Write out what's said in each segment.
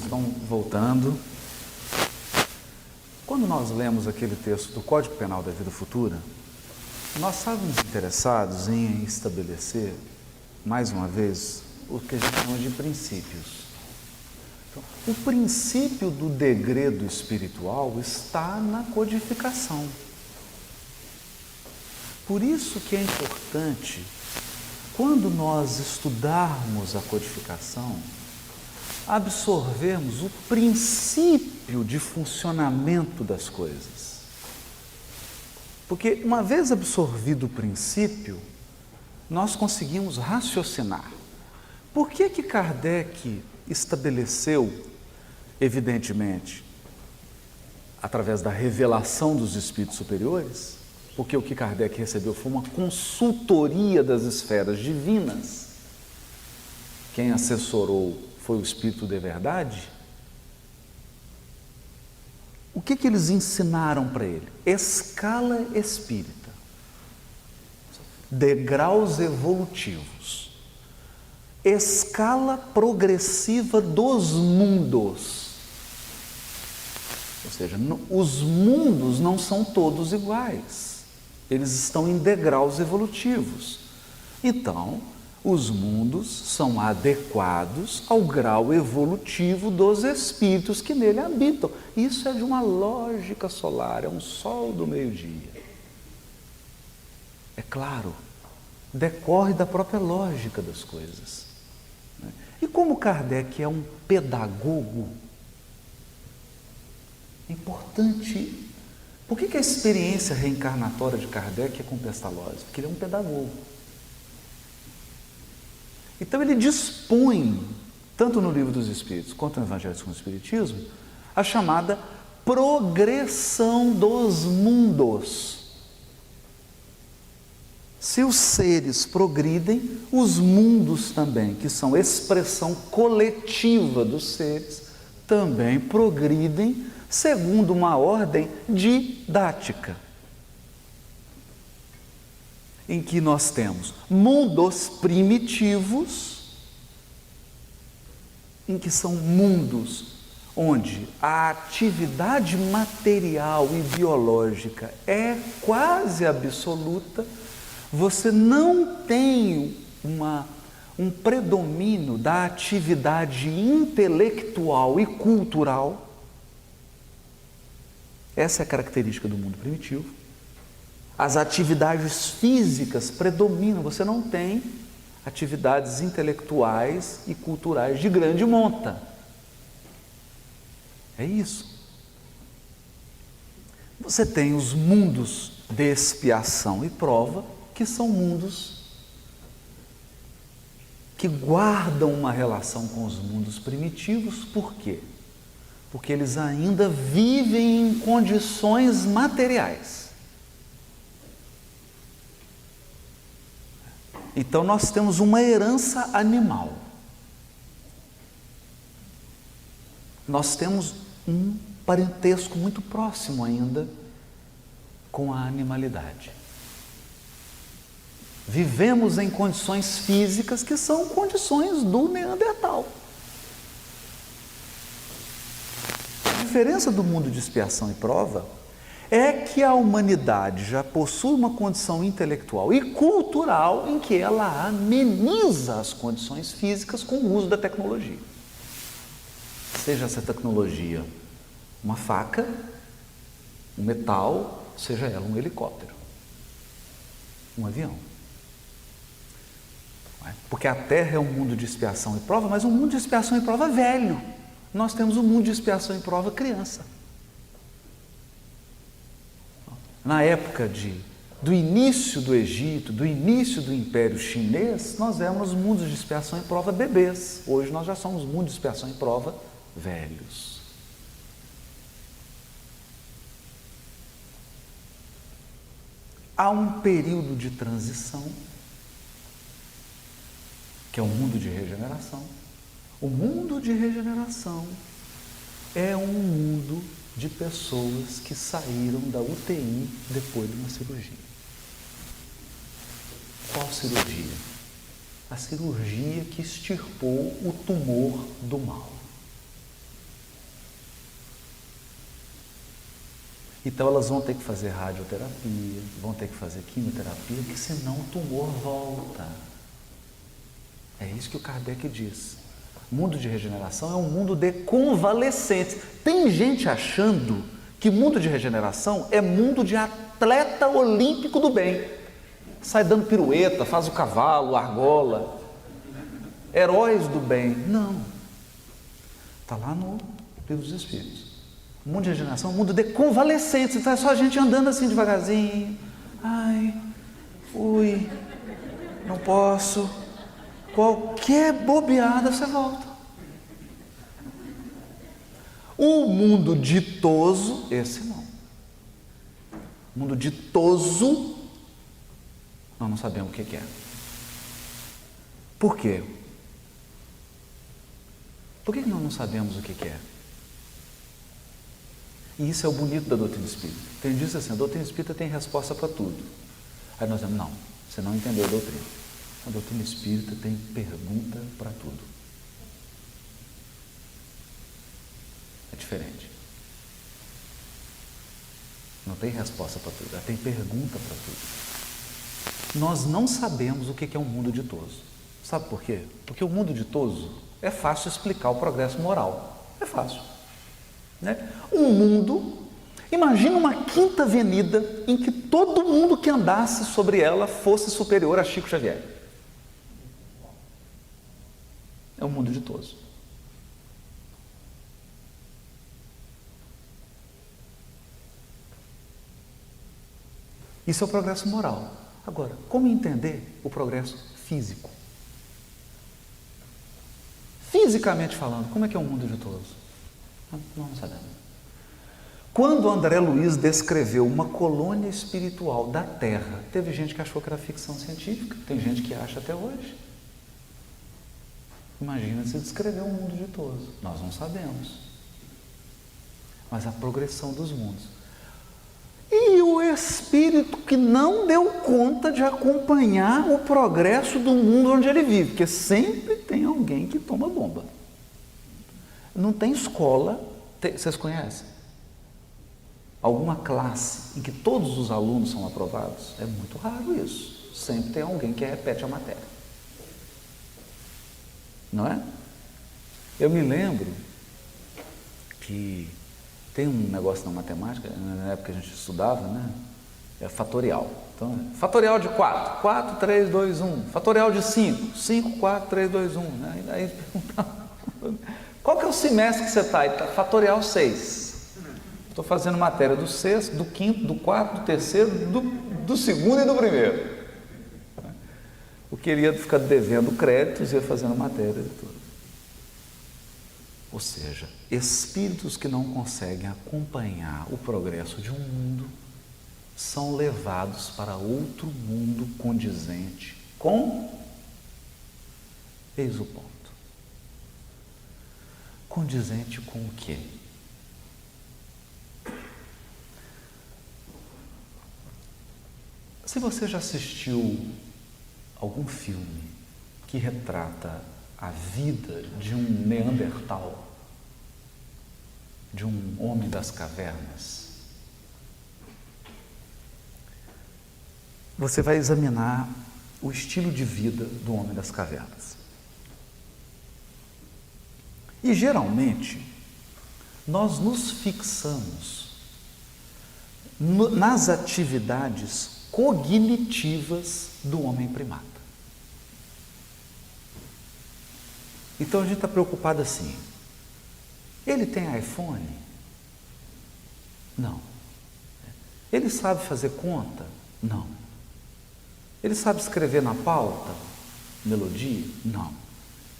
estão voltando. Quando nós lemos aquele texto do Código Penal da Vida Futura, nós estávamos interessados em estabelecer, mais uma vez, o que a gente chama de princípios. Então, o princípio do degredo espiritual está na codificação. Por isso que é importante, quando nós estudarmos a codificação, absorvermos o princípio de funcionamento das coisas. Porque uma vez absorvido o princípio, nós conseguimos raciocinar. Por que Kardec estabeleceu, evidentemente, através da revelação dos espíritos superiores, porque o que Kardec recebeu foi uma consultoria das esferas divinas. Quem assessorou foi o Espírito de Verdade. O que eles ensinaram para ele? Escala espírita, degraus evolutivos, escala progressiva dos mundos. Ou seja, os mundos não são todos iguais. Eles estão em degraus evolutivos. Então, os mundos são adequados ao grau evolutivo dos espíritos que nele habitam. Isso é de uma lógica solar, é um sol do meio-dia. É claro, decorre da própria lógica das coisas. E como Kardec é um pedagogo, é importante. Por que a experiência reencarnatória de Kardec é com Pestalozzi? Porque ele é um pedagogo. Então ele dispõe, tanto no Livro dos Espíritos quanto no Evangelho segundo o Espiritismo, a chamada progressão dos mundos. Se os seres progridem, os mundos também, que são expressão coletiva dos seres, também progridem segundo uma ordem didática, em que nós temos mundos primitivos, em que são mundos onde a atividade material e biológica é quase absoluta, você não tem um predomínio da atividade intelectual e cultural. Essa é a característica do mundo primitivo. As atividades físicas predominam, você não tem atividades intelectuais e culturais de grande monta. É isso. Você tem os mundos de expiação e prova, que são mundos que guardam uma relação com os mundos primitivos. Por quê? Porque eles ainda vivem em condições materiais. Então nós temos uma herança animal. Nós temos um parentesco muito próximo ainda com a animalidade. Vivemos em condições físicas que são condições do Neandertal. A diferença do mundo de expiação e prova é que a humanidade já possui uma condição intelectual e cultural em que ela ameniza as condições físicas com o uso da tecnologia. Seja essa tecnologia uma faca, um metal, seja ela um helicóptero, um avião. Porque a Terra é um mundo de expiação e prova, mas um mundo de expiação e prova velho. Nós temos um mundo de expiação e prova criança. Na época do início do Egito, do início do Império Chinês, nós éramos mundos de expiação e prova bebês. Hoje nós já somos mundos de expiação e prova velhos. Há um período de transição, que é o mundo de regeneração. O mundo de regeneração é um mundo de pessoas que saíram da UTI depois de uma cirurgia. Qual cirurgia? A cirurgia que extirpou o tumor do mal. Então elas vão ter que fazer radioterapia, vão ter que fazer quimioterapia, porque senão o tumor volta. É isso que o Kardec diz. O mundo de regeneração é um mundo de convalescentes. Tem gente achando que mundo de regeneração é mundo de atleta olímpico do bem. Sai dando pirueta, faz o cavalo, a argola. Heróis do bem. Não. Está lá no Livro dos Espíritos. O mundo de regeneração é um mundo de convalescentes. Então é só a gente andando assim devagarzinho. Ai, fui, não posso. Qualquer bobeada você volta. O mundo ditoso, esse não. O mundo ditoso, nós não sabemos o que é. Por quê? Por que nós não sabemos o que é? E isso é o bonito da doutrina espírita. Tem gente que diz assim, a doutrina espírita tem resposta para tudo. Aí nós dizemos, não, você não entendeu a doutrina. A doutrina espírita tem pergunta para tudo. É diferente. Não tem resposta para tudo, ela tem pergunta para tudo. Nós não sabemos o que é um mundo ditoso. Sabe por quê? Porque o mundo ditoso é fácil explicar o progresso moral. É fácil. Né? Um mundo, imagina uma quinta avenida em que todo mundo que andasse sobre ela fosse superior a Chico Xavier. É um mundo ditoso. Isso é o progresso moral. Agora, como entender o progresso físico? Fisicamente falando, como é que é um mundo ditoso? Não sabemos. Quando André Luiz descreveu uma colônia espiritual da Terra, teve gente que achou que era ficção científica, tem gente que acha até hoje. Imagina se descrever um mundo ditoso. Nós não sabemos. Mas a progressão dos mundos. E o espírito que não deu conta de acompanhar o progresso do mundo onde ele vive, porque sempre tem alguém que toma bomba. Não tem escola, vocês conhecem? Alguma classe em que todos os alunos são aprovados? É muito raro isso. Sempre tem alguém que repete a matéria. Não é? Eu me lembro que tem um negócio na matemática, na época que a gente estudava, né? É fatorial. Então, fatorial de 4, 4, 3, 2, 1. Fatorial de 5, 5, 4, 3, 2, 1. Né? Aí perguntava, qual que é o semestre que você está? Fatorial 6. Estou fazendo matéria do sexto, do quinto, do quarto, do terceiro, do segundo e do primeiro. Eu queria ficar devendo créditos e ia fazendo matéria de tudo. Ou seja, espíritos que não conseguem acompanhar o progresso de um mundo são levados para outro mundo condizente com... Eis o ponto. Condizente com o quê? Se você já assistiu algum filme que retrata a vida de um Neandertal, de um homem das cavernas, você vai examinar o estilo de vida do homem das cavernas. E geralmente nós nos fixamos nas atividades cognitivas do homem primata. Então a gente está preocupado assim, ele tem iPhone? Não. Ele sabe fazer conta? Não. Ele sabe escrever na pauta? Melodia? Não.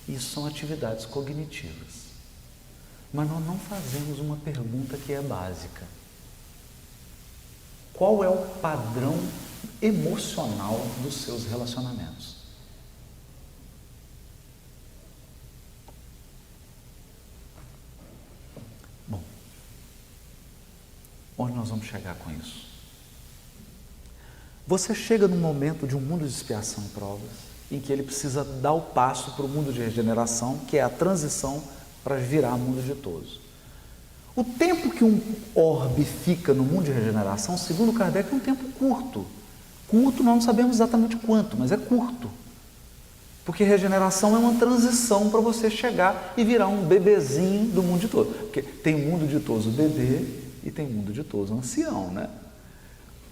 Isso são atividades cognitivas. Mas nós não fazemos uma pergunta que é básica. Qual é o padrão emocional dos seus relacionamentos? Bom, onde nós vamos chegar com isso? Você chega num momento de um mundo de expiação e provas, em que ele precisa dar o passo para o mundo de regeneração, que é a transição para virar mundo ditoso. O tempo que um orbe fica no mundo de regeneração, segundo Kardec, é um tempo curto. Curto, nós não sabemos exatamente quanto, mas é curto. Porque regeneração é uma transição para você chegar e virar um bebezinho do mundo ditoso. Porque tem mundo ditoso bebê e tem mundo ditoso ancião, né?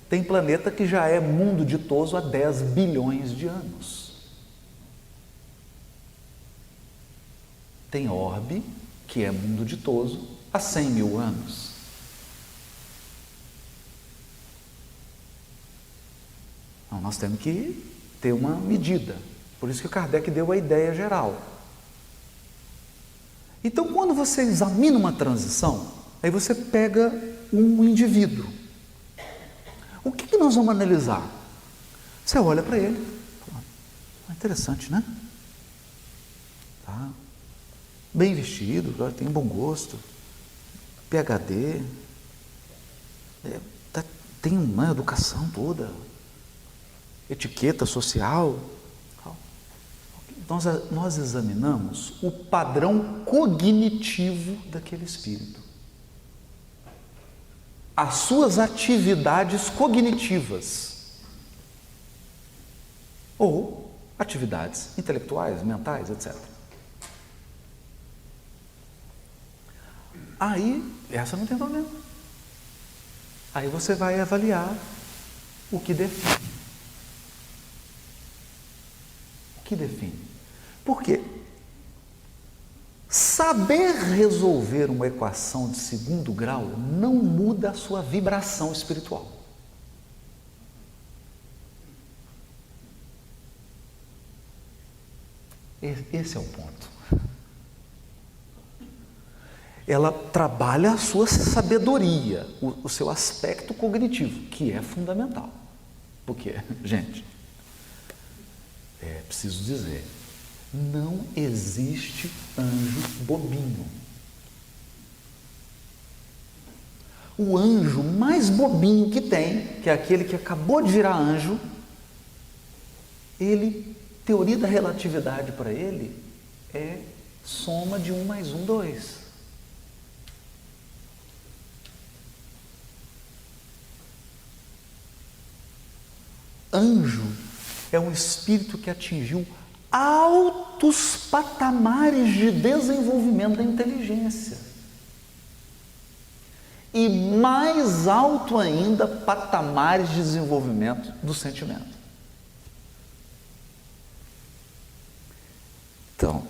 Tem planeta que já é mundo ditoso há 10 bilhões de anos. Tem orbe que é mundo ditoso há 100 mil anos. Então, nós temos que ter uma medida. Por isso que o Kardec deu a ideia geral. Então, quando você examina uma transição, aí você pega um indivíduo. O que nós vamos analisar? Você olha para ele, interessante, né? Tá bem vestido, tem bom gosto, PhD, tem uma educação toda, etiqueta social. Nós examinamos o padrão cognitivo daquele espírito, as suas atividades cognitivas, ou atividades intelectuais, mentais, etc. Aí, essa não tem problema. Aí você vai avaliar o que define. O que define? Por quê? Saber resolver uma equação de segundo grau não muda a sua vibração espiritual. Esse é o ponto. Ela trabalha a sua sabedoria, o seu aspecto cognitivo, que é fundamental. Porque, gente, preciso dizer, não existe anjo bobinho. O anjo mais bobinho que tem, que é aquele que acabou de virar anjo, teoria da relatividade para ele é soma de 1 mais 1, 2. Anjo é um espírito que atingiu altos patamares de desenvolvimento da inteligência. E mais alto ainda, patamares de desenvolvimento do sentimento. Então,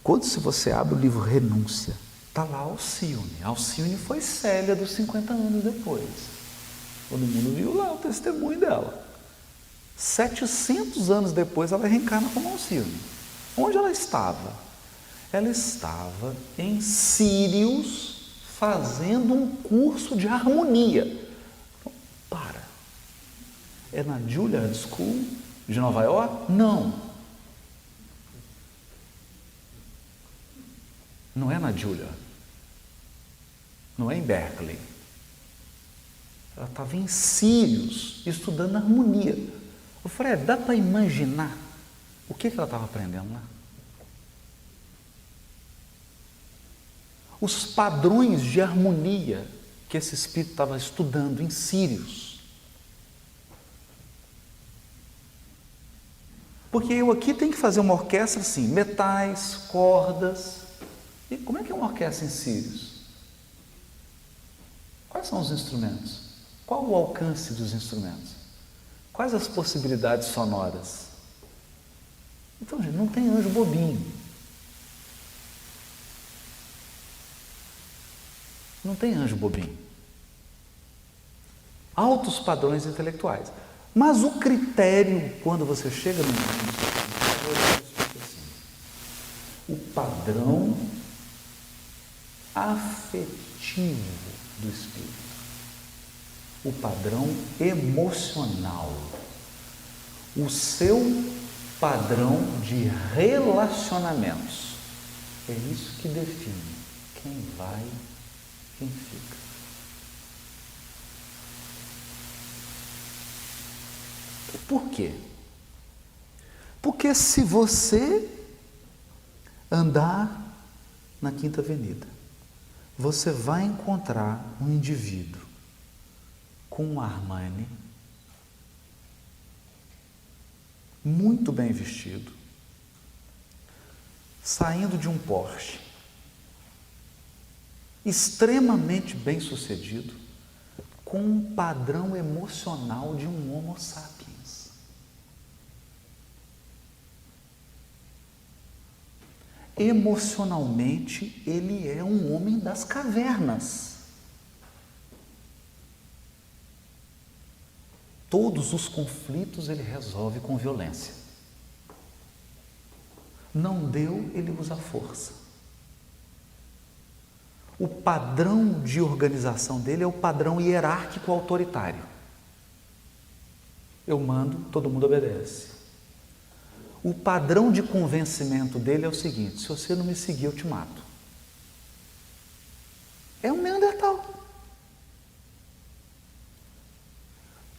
quando você abre o livro Renúncia, está lá Alcione. Alcione foi Célia dos 50 anos depois. Todo mundo viu lá o testemunho dela. 700 anos depois ela reencarna como Alcione. Onde ela estava? Ela estava em Sírios fazendo um curso de harmonia. Então, é na Juilliard School de Nova York? Não. Não é na Juilliard. Não é em Berkeley. Ela estava em Sírios estudando harmonia. O Fred, dá para imaginar o que ela estava aprendendo lá? Os padrões de harmonia que esse espírito estava estudando em Sírios. Porque eu aqui tenho que fazer uma orquestra assim, metais, cordas. E como é que é uma orquestra em Sírios? Quais são os instrumentos? Qual o alcance dos instrumentos? Quais as possibilidades sonoras? Então, gente, não tem anjo bobinho. Não tem anjo bobinho. Altos padrões intelectuais. Mas o critério, quando você chega no o padrão afetivo do espírito. O padrão emocional, o seu padrão de relacionamentos. É isso que define quem vai, quem fica. Por quê? Porque se você andar na Quinta Avenida, você vai encontrar um indivíduo com um Armani, muito bem vestido, saindo de um Porsche, extremamente bem sucedido, com um padrão emocional de um Homo sapiens. Emocionalmente, ele é um homem das cavernas. Todos os conflitos ele resolve com violência. Não deu, ele usa força. O padrão de organização dele é o padrão hierárquico autoritário. Eu mando, todo mundo obedece. O padrão de convencimento dele é o seguinte: se você não me seguir, eu te mato. É um Neandertal.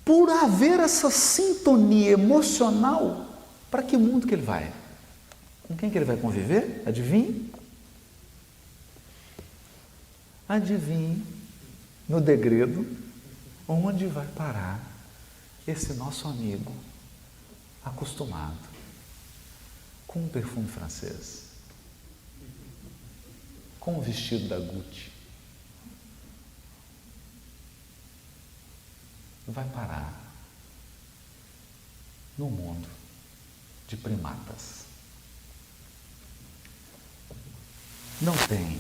Por haver essa sintonia emocional, para que mundo que ele vai? Com quem que ele vai conviver? Adivinhe? Adivinhe, no degredo, onde vai parar esse nosso amigo acostumado com um perfume francês, com o vestido da Gucci. Vai parar no mundo de primatas. Não tem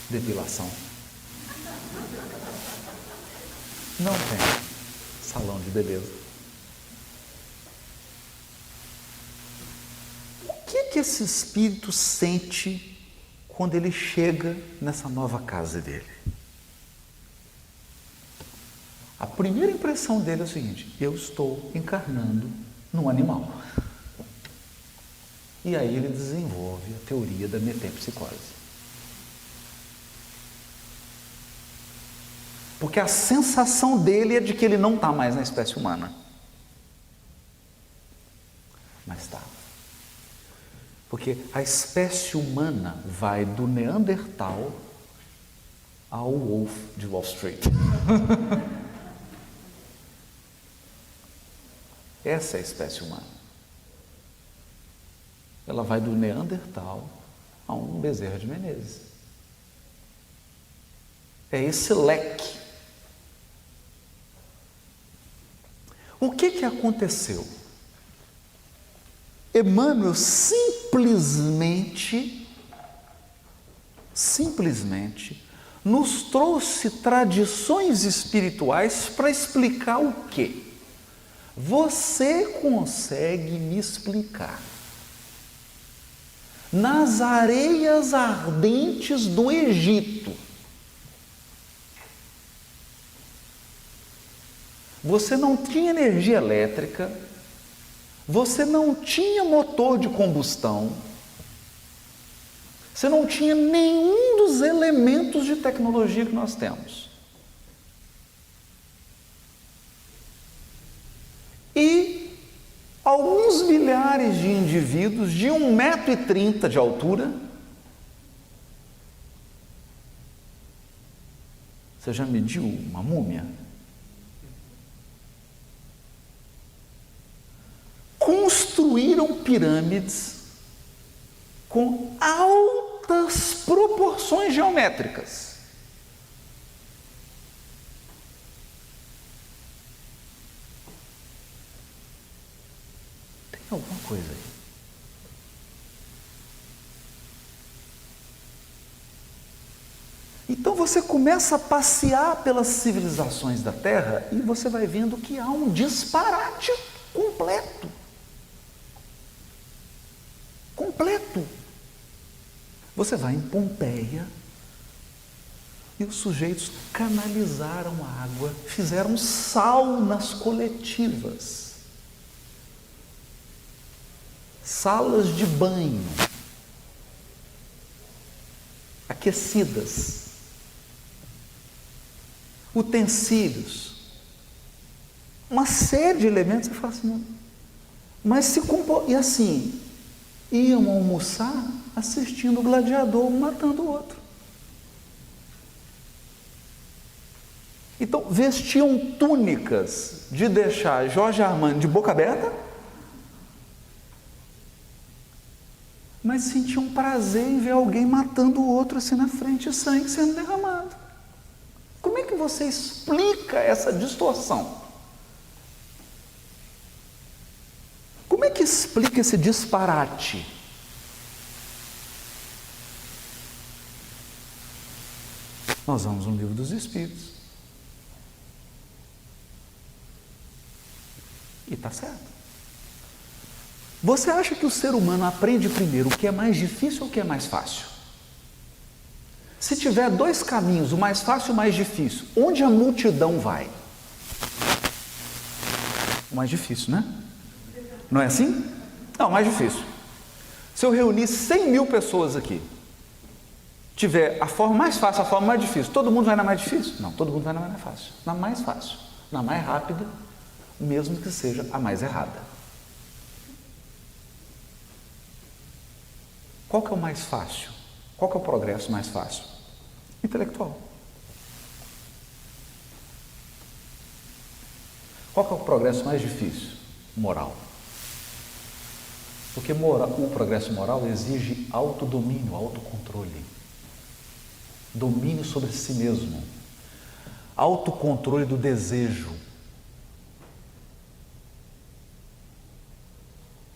depilação. Não tem salão de beleza. O que esse espírito sente quando ele chega nessa nova casa dele? A primeira impressão dele é o seguinte: eu estou encarnando num animal. E aí ele desenvolve a teoria da metempsicose. Porque a sensação dele é de que ele não está mais na espécie humana. Mas está. Porque a espécie humana vai do Neandertal ao Wolf de Wall Street. Essa é a espécie humana. Ela vai do Neandertal a um Bezerra de Menezes. É esse leque. O que aconteceu? Emmanuel simplesmente nos trouxe tradições espirituais para explicar o quê? Você consegue me explicar nas areias ardentes do Egito? Você não tinha energia elétrica, você não tinha motor de combustão, você não tinha nenhum dos elementos de tecnologia que nós temos. E alguns milhares de indivíduos de 1,30 m de altura. Você já mediu uma múmia? Construíram pirâmides com altas proporções geométricas. Tem alguma coisa aí. Então você começa a passear pelas civilizações da Terra e você vai vendo que há um disparate completo. Você vai em Pompeia e os sujeitos canalizaram água, fizeram saunas coletivas, salas de banho aquecidas, utensílios, uma série de elementos. Você fala assim, mas se e assim, iam almoçar assistindo o gladiador um matando o outro. Então, vestiam túnicas de deixar Jorge Armando de boca aberta, mas sentiam prazer em ver alguém matando o outro assim na frente e sangue sendo derramado. Como é que você explica essa distorção? Como é que explica esse disparate? Nós vamos no Livro dos Espíritos. E está certo. Você acha que o ser humano aprende primeiro o que é mais difícil ou o que é mais fácil? Se tiver dois caminhos, o mais fácil e o mais difícil, onde a multidão vai? O mais difícil, né? Não é assim? Não, o mais difícil. Se eu reunir 100 mil pessoas aqui, tiver a forma mais fácil, a forma mais difícil, todo mundo vai na mais difícil? Não, todo mundo vai na mais fácil. Na mais fácil, na mais rápida, mesmo que seja a mais errada. Qual que é o mais fácil? Qual que é o progresso mais fácil? Intelectual. Qual que é o progresso mais difícil? Moral. Porque o progresso moral exige autodomínio, autocontrole. Domínio sobre si mesmo. Autocontrole do desejo.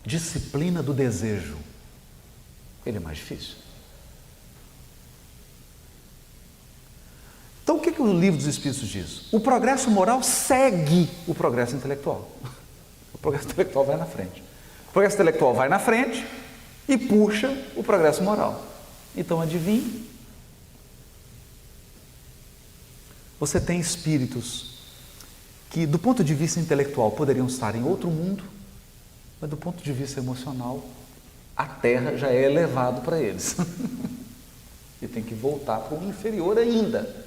Disciplina do desejo. Ele é mais difícil. Então, o que o Livro dos Espíritos diz? O progresso moral segue o progresso intelectual. O progresso intelectual vai na frente. O progresso intelectual vai na frente e puxa o progresso moral. Então, adivinhe? Você tem espíritos que, do ponto de vista intelectual, poderiam estar em outro mundo, mas do ponto de vista emocional, a Terra já é elevado para eles. E tem que voltar para o inferior ainda.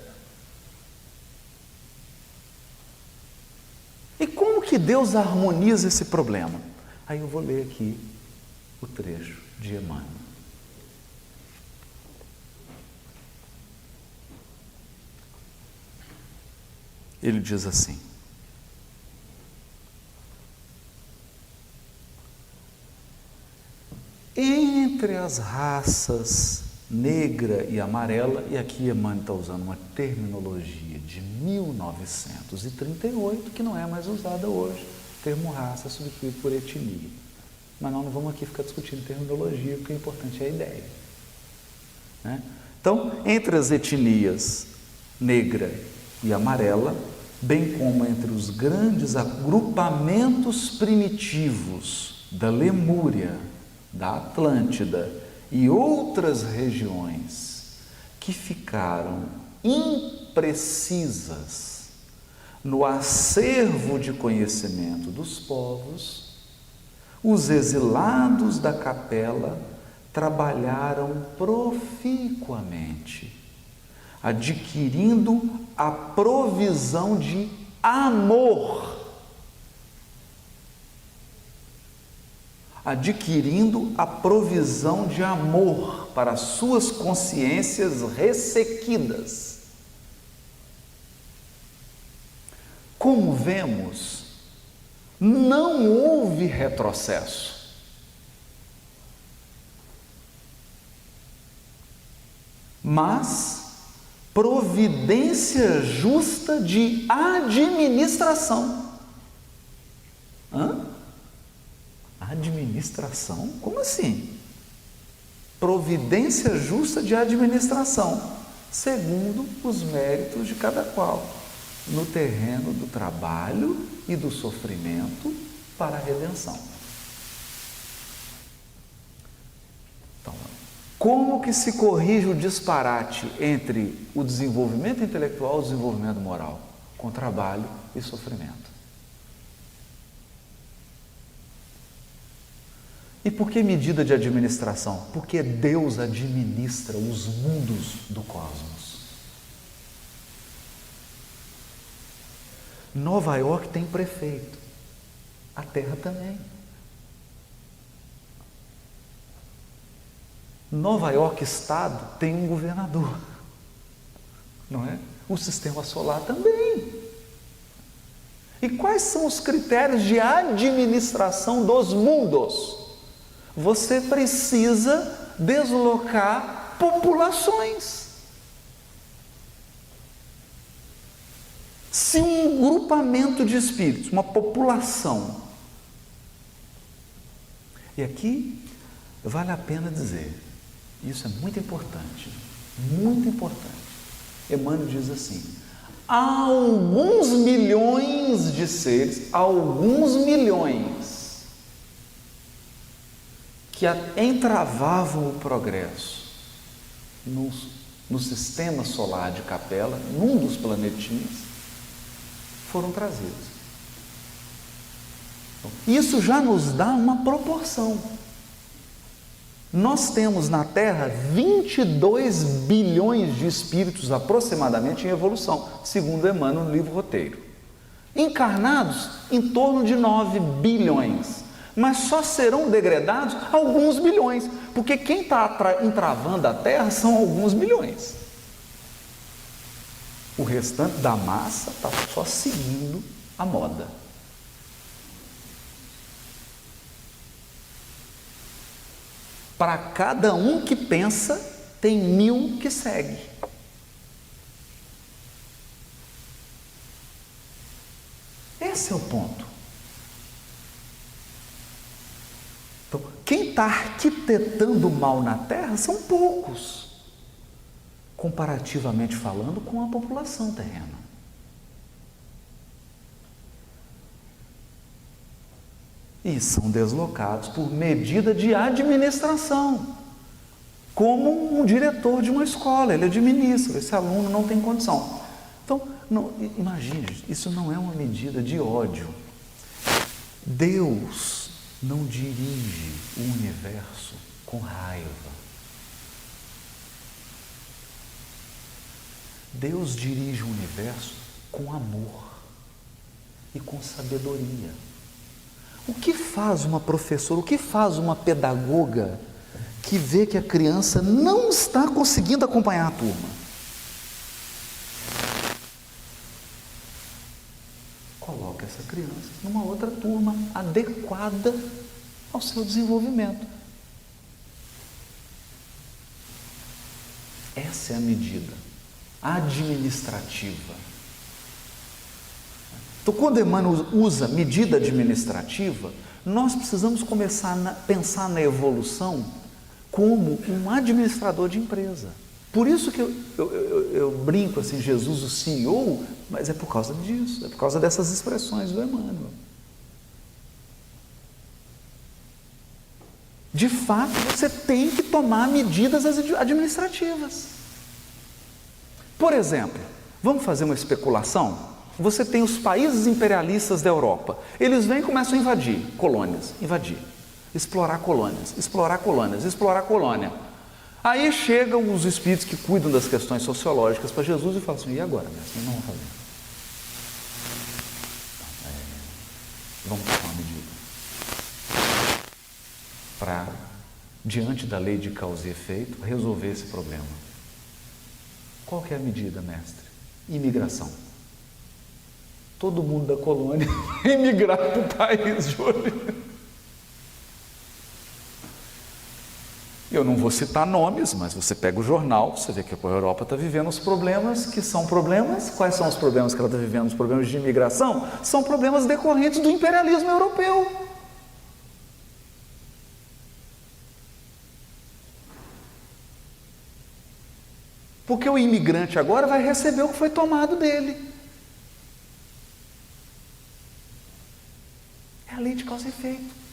E como que Deus harmoniza esse problema? Aí eu vou ler aqui o trecho de Emmanuel. Ele diz assim: entre as raças negra e amarela, e aqui Emmanuel está usando uma terminologia de 1938, que não é mais usada hoje, o termo raça é substituído por etnia. Mas nós não vamos aqui ficar discutindo terminologia, porque o importante é a ideia. Né? Então, entre as etnias negra e amarela, bem como entre os grandes agrupamentos primitivos da Lemúria, da Atlântida e outras regiões que ficaram imprecisas no acervo de conhecimento dos povos, os exilados da capela trabalharam proficuamente, adquirindo a provisão de amor, para suas consciências ressequidas. Como vemos, não houve retrocesso. Mas providência justa de administração. Administração? Como assim? Providência justa de administração, segundo os méritos de cada qual, no terreno do trabalho e do sofrimento para a redenção. Então, como que se corrige o disparate entre o desenvolvimento intelectual e o desenvolvimento moral? Com trabalho e sofrimento. E por que medida de administração? Porque Deus administra os mundos do cosmos. Nova York tem prefeito, a Terra também. Nova York Estado tem um governador, não é? O sistema solar também. E quais são os critérios de administração dos mundos? Você precisa deslocar populações. Se um grupamento de espíritos, uma população, e aqui vale a pena dizer, isso é muito importante, muito importante. Emmanuel diz assim: há alguns milhões de seres, alguns milhões, que entravavam o progresso no sistema solar de Capela, num dos planetinhas, foram trazidos. Isso já nos dá uma proporção. Nós temos na Terra 22 bilhões de espíritos aproximadamente em evolução, segundo Emmanuel no livro Roteiro. Encarnados em torno de 9 bilhões, mas só serão degradados alguns bilhões, porque quem está entravando a Terra são alguns bilhões. O restante da massa está só seguindo a moda. Para cada um que pensa, tem 1000 que segue. Esse é o ponto. Então, quem está arquitetando o mal na Terra são poucos, comparativamente falando, com a população terrena. E são deslocados por medida de administração, como um diretor de uma escola, ele administra, esse aluno não tem condição. Então, imagine, isso não é uma medida de ódio. Deus não dirige o universo com raiva. Deus dirige o universo com amor e com sabedoria. O que faz uma professora, o que faz uma pedagoga que vê que a criança não está conseguindo acompanhar a turma? Coloca essa criança numa outra turma adequada ao seu desenvolvimento. Essa é a medida administrativa. Então, quando Emmanuel usa medida administrativa, nós precisamos começar a pensar na evolução como um administrador de empresa. Por isso que eu brinco assim, Jesus o CEO, mas é por causa disso, é por causa dessas expressões do Emmanuel. De fato, você tem que tomar medidas administrativas. Por exemplo, vamos fazer uma especulação? Você tem os países imperialistas da Europa. Eles vêm e começam a invadir colônias, explorar colônias, explorar colônias, explorar colônia. Aí chegam os espíritos que cuidam das questões sociológicas para Jesus e falam assim: e agora, mestre? Não vamos fazer. Vamos tomar uma medida para, diante da lei de causa e efeito, resolver esse problema. Qual que é a medida, mestre? Imigração. Todo mundo da colônia emigrar para o país de origem. Eu não vou citar nomes, mas você pega o jornal, você vê que a Europa está vivendo os problemas que são problemas. Quais são os problemas que ela está vivendo? Os problemas de imigração? São problemas decorrentes do imperialismo europeu. Porque o imigrante agora vai receber o que foi tomado dele. É a lei de causa e efeito.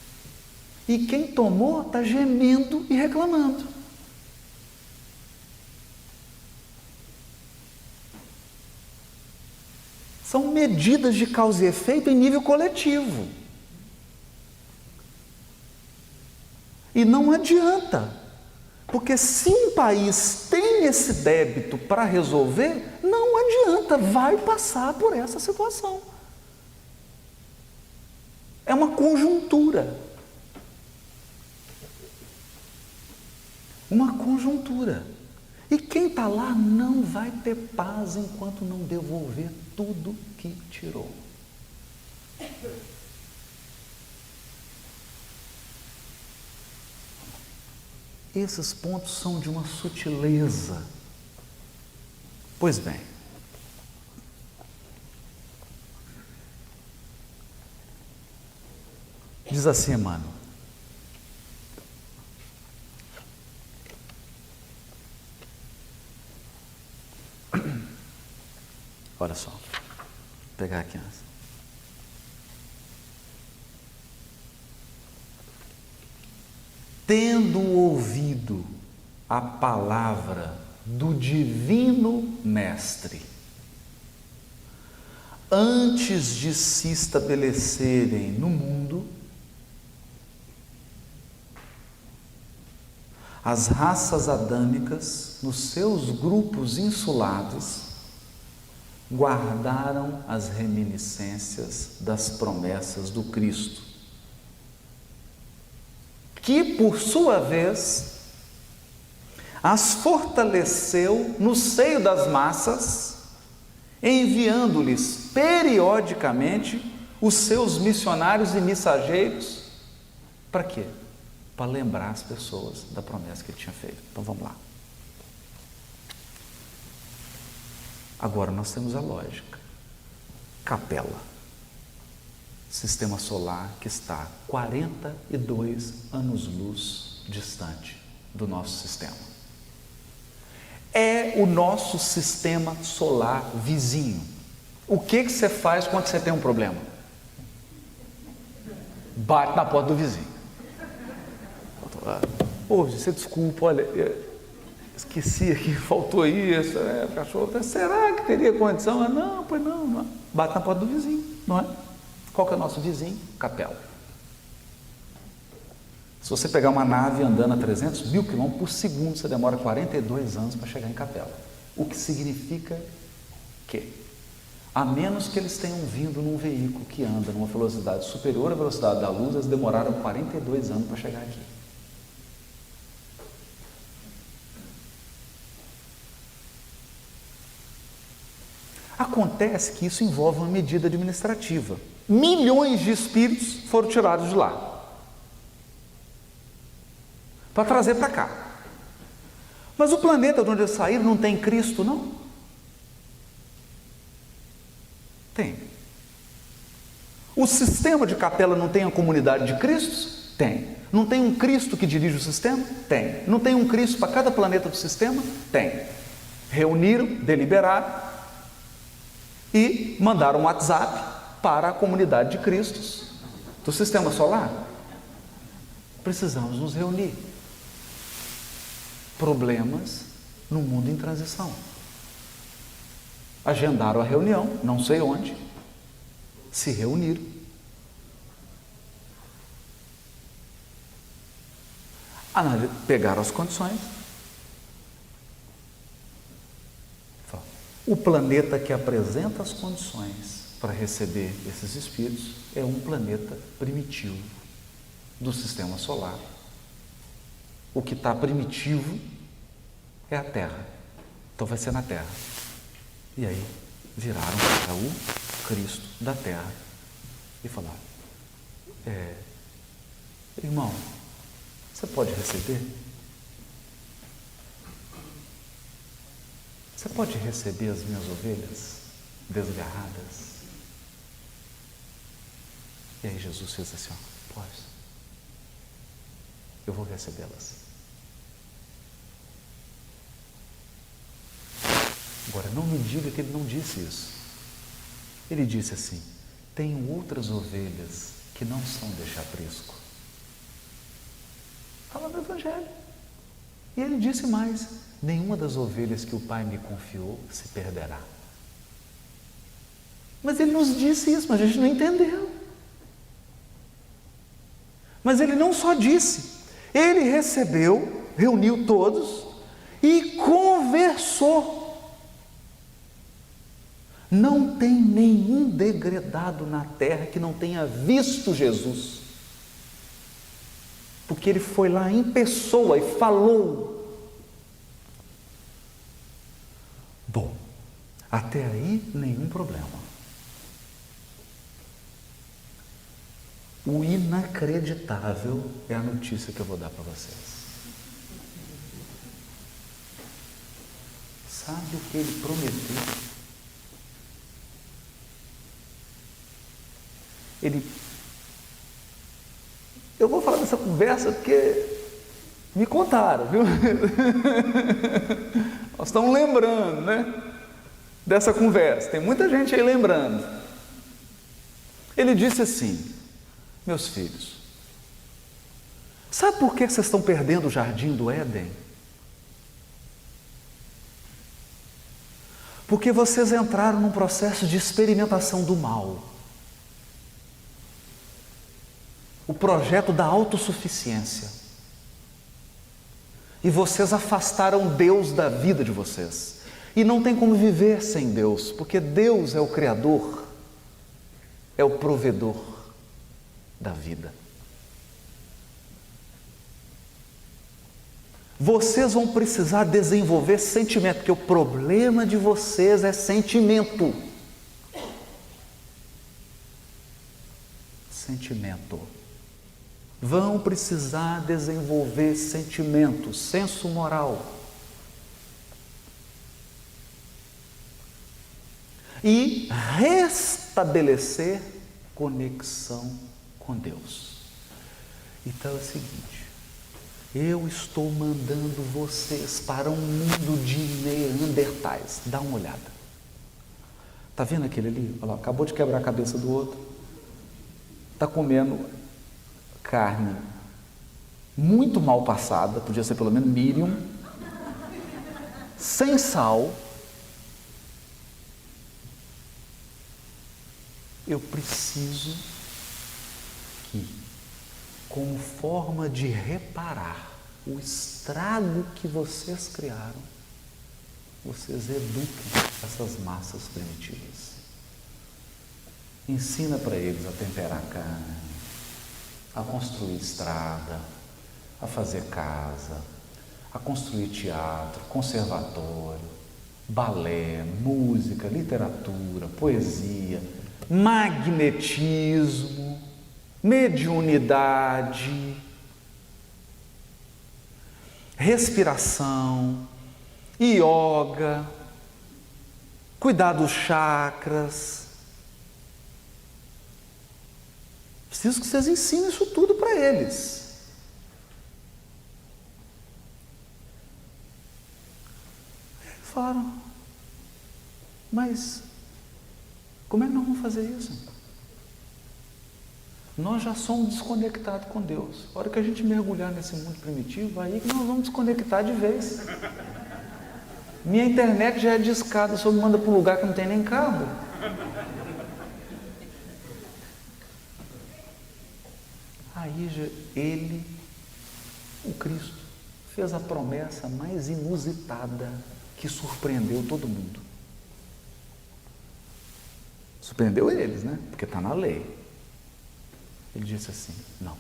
E quem tomou está gemendo e reclamando. São medidas de causa e efeito em nível coletivo. E não adianta, porque se um país tem esse débito para resolver, não adianta, vai passar por essa situação. É uma conjuntura. Uma conjuntura. E quem está lá não vai ter paz enquanto não devolver tudo que tirou. Esses pontos são de uma sutileza. Pois bem, diz assim, Emmanuel: olha só, vou pegar aqui antes. Tendo ouvido a palavra do Divino Mestre, antes de se estabelecerem no mundo, as raças adâmicas, nos seus grupos insulados, guardaram as reminiscências das promessas do Cristo, que, por sua vez, as fortaleceu no seio das massas, enviando-lhes periodicamente os seus missionários e mensageiros. Para quê? Para lembrar as pessoas da promessa que ele tinha feito. Então vamos lá. Agora nós temos a lógica. Capela. Sistema solar que está 42 anos-luz distante do nosso sistema. É o nosso sistema solar vizinho. O que você faz quando você tem um problema? Bate na porta do vizinho. Ô, você desculpa, olha, esqueci aqui, faltou isso, cachorro. Será que teria condição? Não, pois não. Bate na porta do vizinho, não é? Qual que é o nosso vizinho? Capela. Se você pegar uma nave andando a 300 mil quilômetros por segundo, você demora 42 anos para chegar em Capela. O que significa que, a menos que eles tenham vindo num veículo que anda numa velocidade superior à velocidade da luz, eles demoraram 42 anos para chegar aqui. Acontece que isso envolve uma medida administrativa. Milhões de espíritos foram tirados de lá para trazer para cá. Mas o planeta de onde eles saíram não tem Cristo, não? Tem. O sistema de Capela não tem a comunidade de Cristos? Tem. Não tem um Cristo que dirige o sistema? Tem. Não tem um Cristo para cada planeta do sistema? Tem. Reuniram, deliberaram e mandaram um WhatsApp para a comunidade de Cristos do sistema solar. Precisamos nos reunir. Problemas no mundo em transição. Agendaram a reunião, não sei onde, se reuniram. Pegaram as condições. O planeta que apresenta as condições para receber esses espíritos é um planeta primitivo do sistema solar. O que está primitivo é a Terra. Então vai ser na Terra. E aí viraram para o Cristo da Terra e falaram: irmão, você pode receber? Você pode receber as minhas ovelhas desgarradas? E aí Jesus fez assim: ó, pode. Eu vou recebê-las. Agora, não me diga que ele não disse isso. Ele disse assim: tenho outras ovelhas que não são deste aprisco. Fala no Evangelho. E ele disse mais: nenhuma das ovelhas que o Pai me confiou se perderá. Mas ele nos disse isso, mas a gente não entendeu. Mas ele não só disse, ele recebeu, reuniu todos e conversou. Não tem nenhum degradado na terra que não tenha visto Jesus. Porque ele foi lá em pessoa e falou. Bom, até aí nenhum problema. O inacreditável é a notícia que eu vou dar para vocês. Sabe o que ele prometeu? Eu vou falar dessa conversa porque me contaram, viu? Nós estamos lembrando, né? Dessa conversa. Tem muita gente aí lembrando. Ele disse assim: meus filhos, sabe por que vocês estão perdendo o jardim do Éden? Porque vocês entraram num processo de experimentação do mal. O projeto da autossuficiência. E vocês afastaram Deus da vida de vocês. E não tem como viver sem Deus, porque Deus é o Criador, é o provedor da vida. Vocês vão precisar desenvolver sentimento, porque o problema de vocês é sentimento. Sentimento. Vão precisar desenvolver sentimento, senso moral. E restabelecer conexão com Deus. Então é o seguinte: eu estou mandando vocês para um mundo de neandertais. Dá uma olhada. Está vendo aquele ali? Olha lá, acabou de quebrar a cabeça do outro. Está comendo carne muito mal passada, podia ser pelo menos medium, sem sal. Eu preciso que, como forma de reparar o estrago que vocês criaram, vocês eduquem essas massas primitivas. Ensina para eles a temperar a carne, a construir estrada, a fazer casa, a construir teatro, conservatório, balé, música, literatura, poesia, magnetismo, mediunidade, respiração, yoga, cuidar dos chakras. Preciso que vocês ensinem isso tudo para eles. Eles falaram: mas como é que nós vamos fazer isso? Nós já somos desconectados com Deus. A hora que a gente mergulhar nesse mundo primitivo, aí que nós vamos desconectar de vez. Minha internet já é discada, só me manda para um lugar que não tem nem cabo. Aí ele, o Cristo, fez a promessa mais inusitada que surpreendeu todo mundo. Surpreendeu eles, né? Porque está na lei. Ele disse assim: não.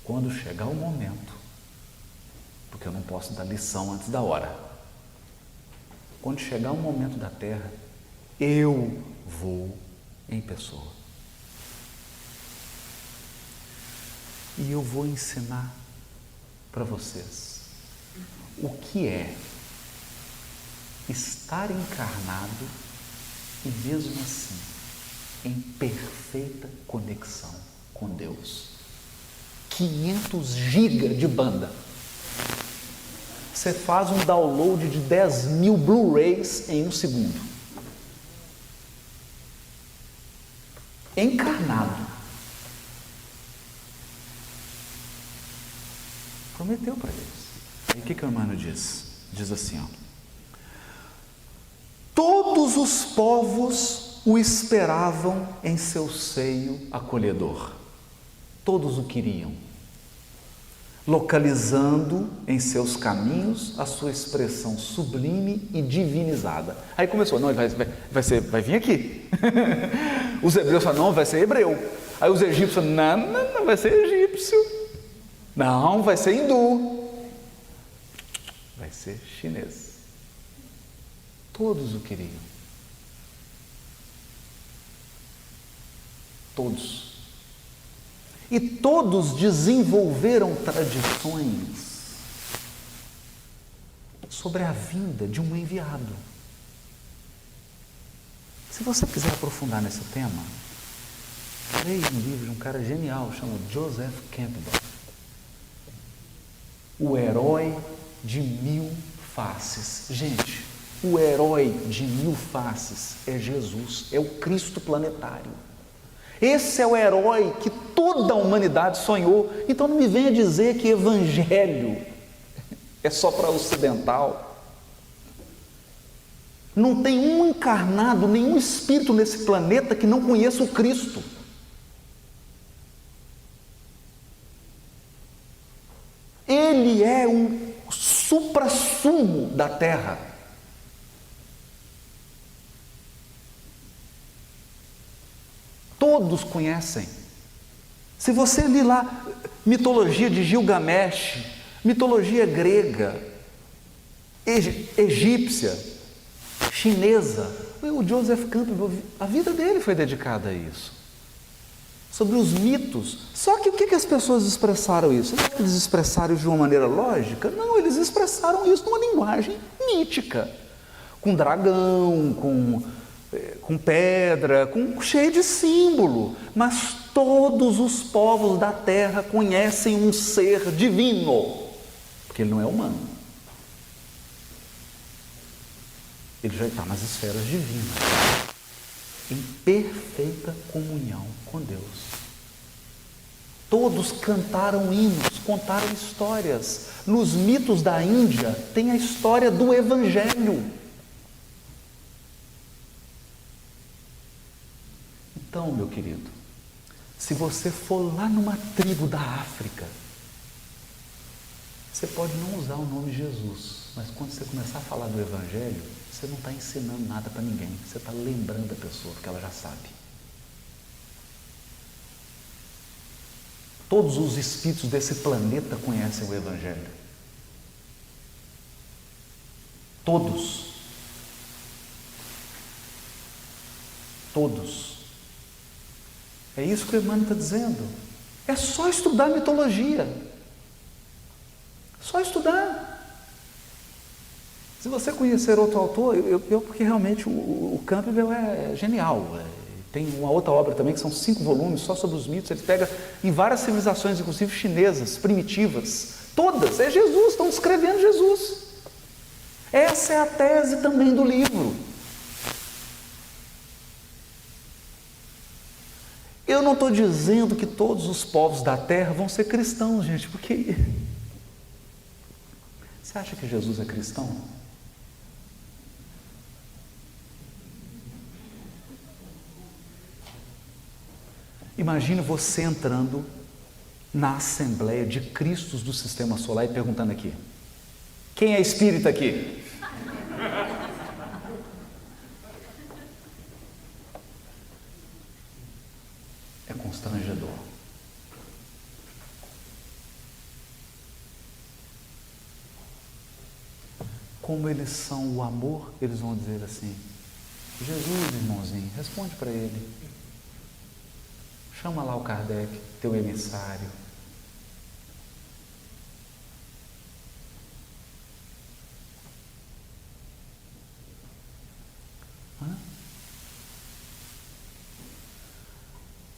Quando chegar o momento, porque eu não posso dar lição antes da hora, quando chegar o momento da terra, eu vou em pessoa. E eu vou ensinar para vocês o que é estar encarnado e mesmo assim em perfeita conexão com Deus. 500 GB de banda. Você faz um download de 10.000 Blu-rays em 1 segundo. Encarnado. Prometeu para eles. E o que o Emmanuel diz? Diz assim, ó: todos os povos o esperavam em seu seio acolhedor. Todos o queriam, localizando em seus caminhos a sua expressão sublime e divinizada. Aí começou: não, ele vai vir aqui. Os hebreus falaram: não, vai ser hebreu. Aí os egípcios falaram: não vai ser egípcio. Não, vai ser hindu. Vai ser chinês. Todos o queriam. Todos. E todos desenvolveram tradições sobre a vinda de um enviado. Se você quiser aprofundar nesse tema, leia um livro de um cara genial, chamado Joseph Campbell, O Herói de Mil Faces. Gente, o herói de mil faces é Jesus, é o Cristo planetário. Esse é o herói que toda a humanidade sonhou. Então não me venha dizer que evangelho é só para ocidental. Não tem um encarnado, nenhum espírito nesse planeta que não conheça o Cristo. Ele é um suprassumo da Terra. Todos conhecem. Se você ler lá mitologia de Gilgamesh, mitologia grega, egípcia, chinesa, o Joseph Campbell, a vida dele foi dedicada a isso. Sobre os mitos. Só que o que as pessoas expressaram isso? Será que eles expressaram de uma maneira lógica? Não, eles expressaram isso numa linguagem mítica. Com dragão, com pedra, cheio de símbolo. Mas todos os povos da terra conhecem um ser divino. Porque ele não é humano. Ele já está nas esferas divinas, em perfeita comunhão com Deus. Todos cantaram hinos, contaram histórias. Nos mitos da Índia tem a história do Evangelho. Então, meu querido, se você for lá numa tribo da África, você pode não usar o nome Jesus, mas quando você começar a falar do Evangelho, você não está ensinando nada para ninguém, você está lembrando a pessoa, porque ela já sabe. Todos os espíritos desse planeta conhecem o Evangelho. Todos. Todos. É isso que o Emmanuel está dizendo. É só estudar mitologia. Só estudar. Se você conhecer outro autor, porque realmente o Campbell é genial. Tem uma outra obra também que são 5 volumes só sobre os mitos. Ele pega em várias civilizações, inclusive chinesas, primitivas, todas, é Jesus, estão descrevendo Jesus. Essa é a tese também do livro. Eu não estou dizendo que todos os povos da terra vão ser cristãos, gente, porque você acha que Jesus é cristão? Imagine você entrando na Assembleia de Cristos do Sistema Solar e perguntando aqui: quem é espírita aqui? É constrangedor. Como eles são o amor, eles vão dizer assim: Jesus, irmãozinho, responde para ele. Chama lá o Kardec, teu emissário.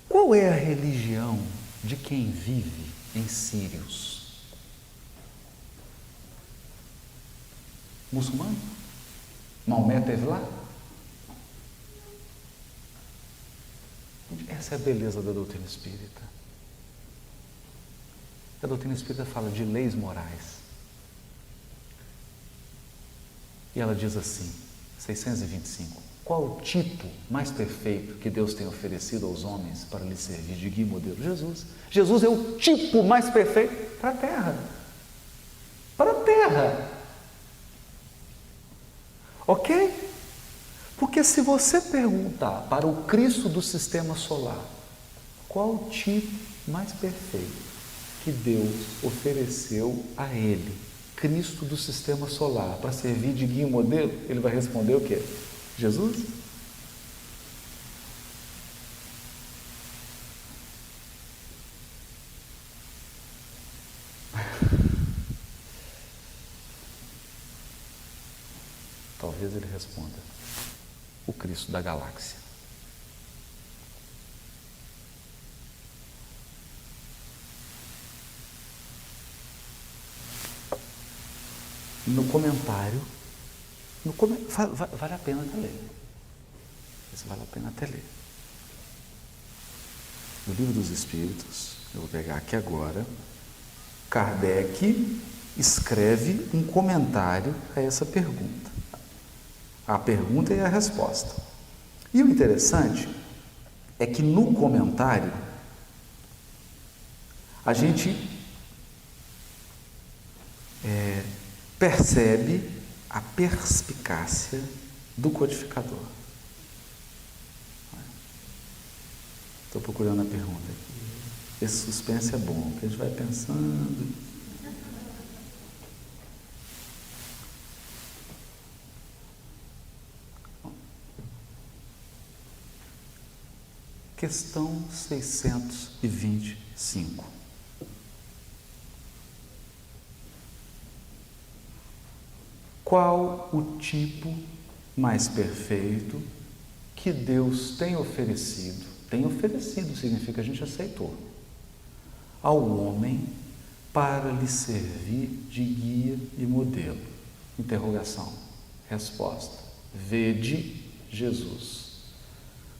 Qual é a religião de quem vive em Sírios? Muçulmano? Maomé esteve lá? Essa é a beleza da doutrina espírita. A doutrina espírita fala de leis morais. E ela diz assim, 625, qual o tipo mais perfeito que Deus tem oferecido aos homens para lhes servir de guia e modelo? Jesus. Jesus é o tipo mais perfeito para a Terra. Para a Terra. Ok? Porque se você perguntar para o Cristo do Sistema Solar, qual o tipo mais perfeito que Deus ofereceu a ele, Cristo do Sistema Solar, para servir de guia e modelo, ele vai responder o quê? Jesus? talvez ele responda: o Cristo da galáxia. No comentário, vale a pena até ler. Esse vale a pena até ler. No Livro dos Espíritos, eu vou pegar aqui agora, Kardec escreve um comentário a essa pergunta. A pergunta e a resposta. E o interessante é que no comentário a gente percebe a perspicácia do codificador. Estou procurando a pergunta aqui. Esse suspense é bom, porque a gente vai pensando. Questão 625. Qual o tipo mais perfeito que Deus tem oferecido? Tem oferecido significa que a gente aceitou. Ao homem para lhe servir de guia e modelo. Interrogação. Resposta. Vede Jesus.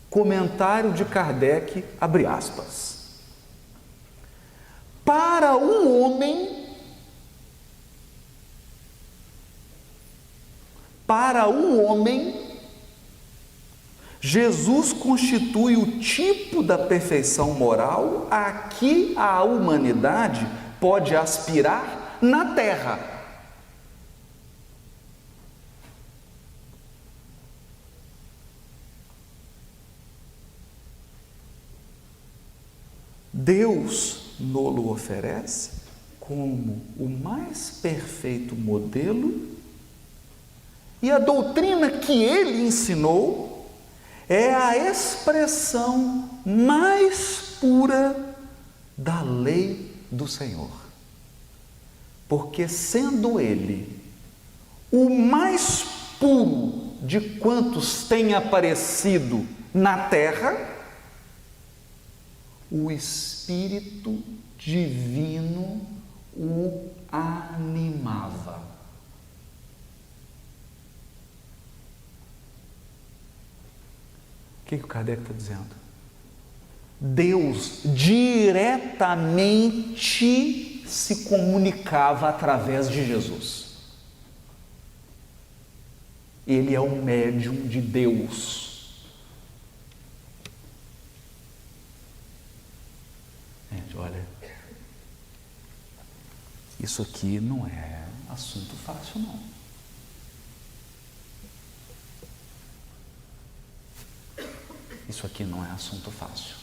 Comentário de Kardec, abre aspas. Para um homem, Jesus constitui o tipo da perfeição moral a que a humanidade pode aspirar na Terra. Deus nos oferece como o mais perfeito modelo, e a doutrina que ele ensinou é a expressão mais pura da lei do Senhor. Porque sendo ele o mais puro de quantos tem aparecido na terra, o Espírito Divino o animava. O que o Kardec está dizendo? Deus diretamente se comunicava através de Jesus. Ele é o médium de Deus. Gente, olha, isso aqui não é assunto fácil, não. Isso aqui não é assunto fácil.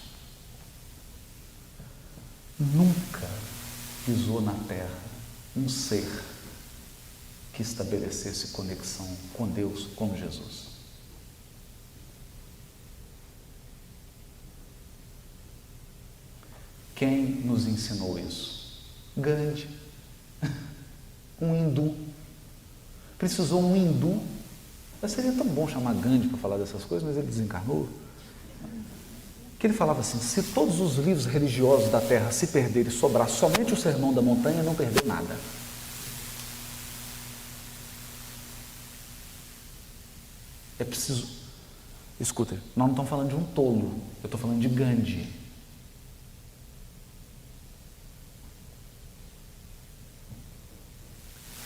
Nunca pisou na terra um ser que estabelecesse conexão com Deus como Jesus. Quem nos ensinou isso? Gandhi, um hindu. Precisou um hindu. Seria tão bom chamar Gandhi para falar dessas coisas, mas ele desencarnou. Que ele falava assim: se todos os livros religiosos da terra se perderem e sobrar somente o Sermão da Montanha, não perdeu nada. É preciso. Escuta, nós não estamos falando de um tolo, eu estou falando de Gandhi.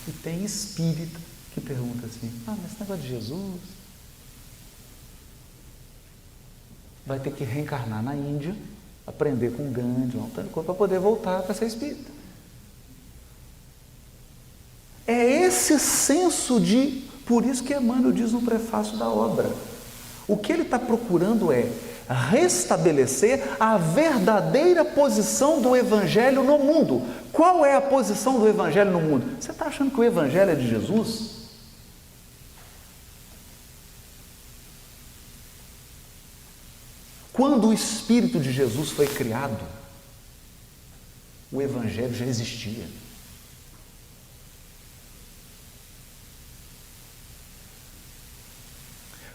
E tem espírita que pergunta assim: mas esse negócio de Jesus vai ter que reencarnar na Índia, aprender com Gandhi, para poder voltar para ser espírita. É esse senso de... Por isso que Emmanuel diz no prefácio da obra, o que ele está procurando é restabelecer a verdadeira posição do Evangelho no mundo. Qual é a posição do Evangelho no mundo? Você está achando que o Evangelho é de Jesus? Quando o Espírito de Jesus foi criado, o Evangelho já existia.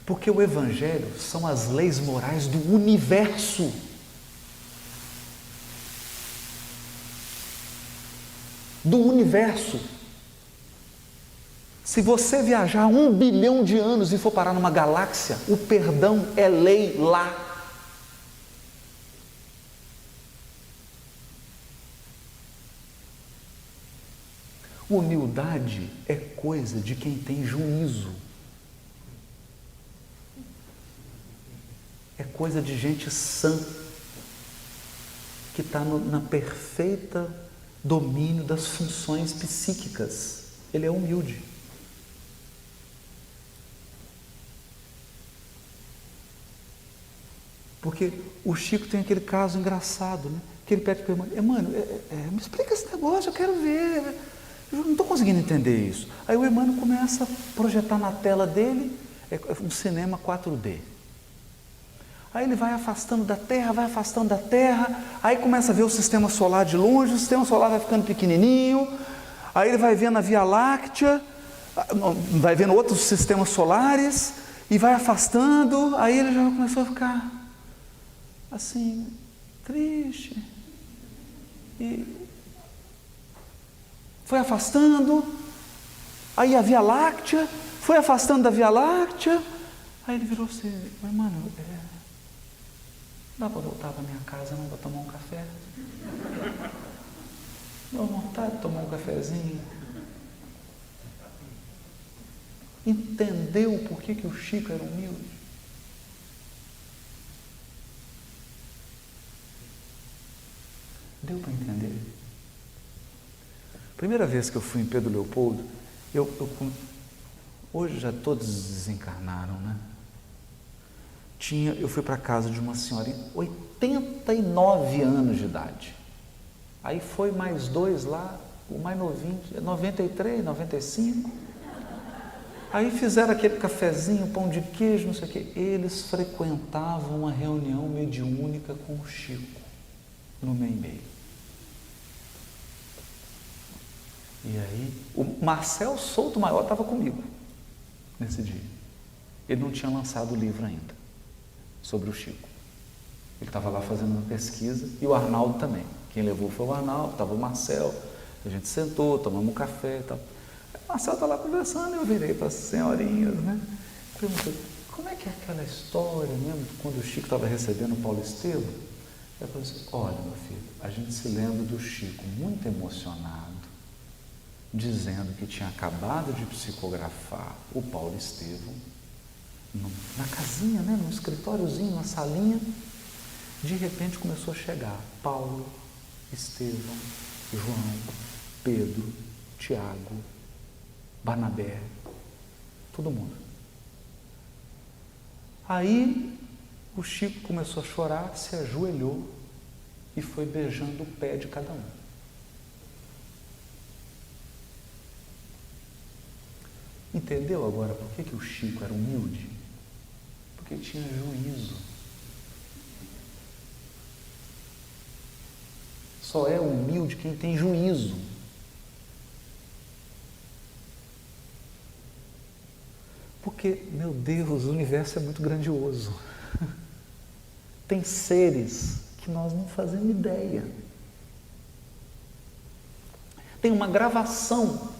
Porque o Evangelho são as leis morais do universo. Do universo. Se você viajar 1 bilhão de anos e for parar numa galáxia, o perdão é lei lá. Humildade é coisa de quem tem juízo. É coisa de gente sã, que está na perfeita domínio das funções psíquicas. Ele é humilde. Porque o Chico tem aquele caso engraçado, né? Que ele pede para o Emmanuel, me explica esse negócio, eu quero ver. Eu não estou conseguindo entender isso. Aí o Emmanuel começa a projetar na tela dele um cinema 4D. Aí ele vai afastando da Terra, aí começa a ver o sistema solar de longe, o sistema solar vai ficando pequenininho, aí ele vai vendo a Via Láctea, vai vendo outros sistemas solares, e vai afastando, aí ele já começou a ficar assim, triste, e foi afastando, aí a Via Láctea, foi afastando da Via Láctea, aí ele virou assim, mas mano, dá para voltar para minha casa não para tomar um café? Dá vontade de tomar um cafezinho? Entendeu por que o Chico era humilde? Deu para entender? Primeira vez que eu fui em Pedro Leopoldo, hoje já todos desencarnaram, né? Eu fui para a casa de uma senhora, 89 anos de idade. Aí foi mais 2 lá, o mais novinho, 93, 95. Aí fizeram aquele cafezinho, pão de queijo, não sei o quê. Eles frequentavam uma reunião mediúnica com o Chico, no meio. E aí, o Marcel Souto Maior estava comigo nesse dia. Ele não tinha lançado o livro ainda sobre o Chico. Ele estava lá fazendo uma pesquisa e o Arnaldo também. Quem levou foi o Arnaldo, estava o Marcel. A gente sentou, tomamos um café e tal. Aí o Marcel está lá conversando e eu virei para as senhorinhas, né? Perguntei, como é que é aquela história mesmo, quando o Chico estava recebendo o Paulo Estevam? Ela falou assim, olha meu filho, a gente se lembra do Chico muito emocionado, dizendo que tinha acabado de psicografar o Paulo Estevam, na casinha, né, num escritóriozinho, na salinha. De repente começou a chegar Paulo, Estevão, João, Pedro, Tiago, Barnabé, todo mundo. Aí o Chico começou a chorar, se ajoelhou e foi beijando o pé de cada um. Entendeu agora por que o Chico era humilde? Porque tinha juízo. Só é humilde quem tem juízo. Porque, meu Deus, o universo é muito grandioso. Tem seres que nós não fazemos ideia. Tem uma gravação.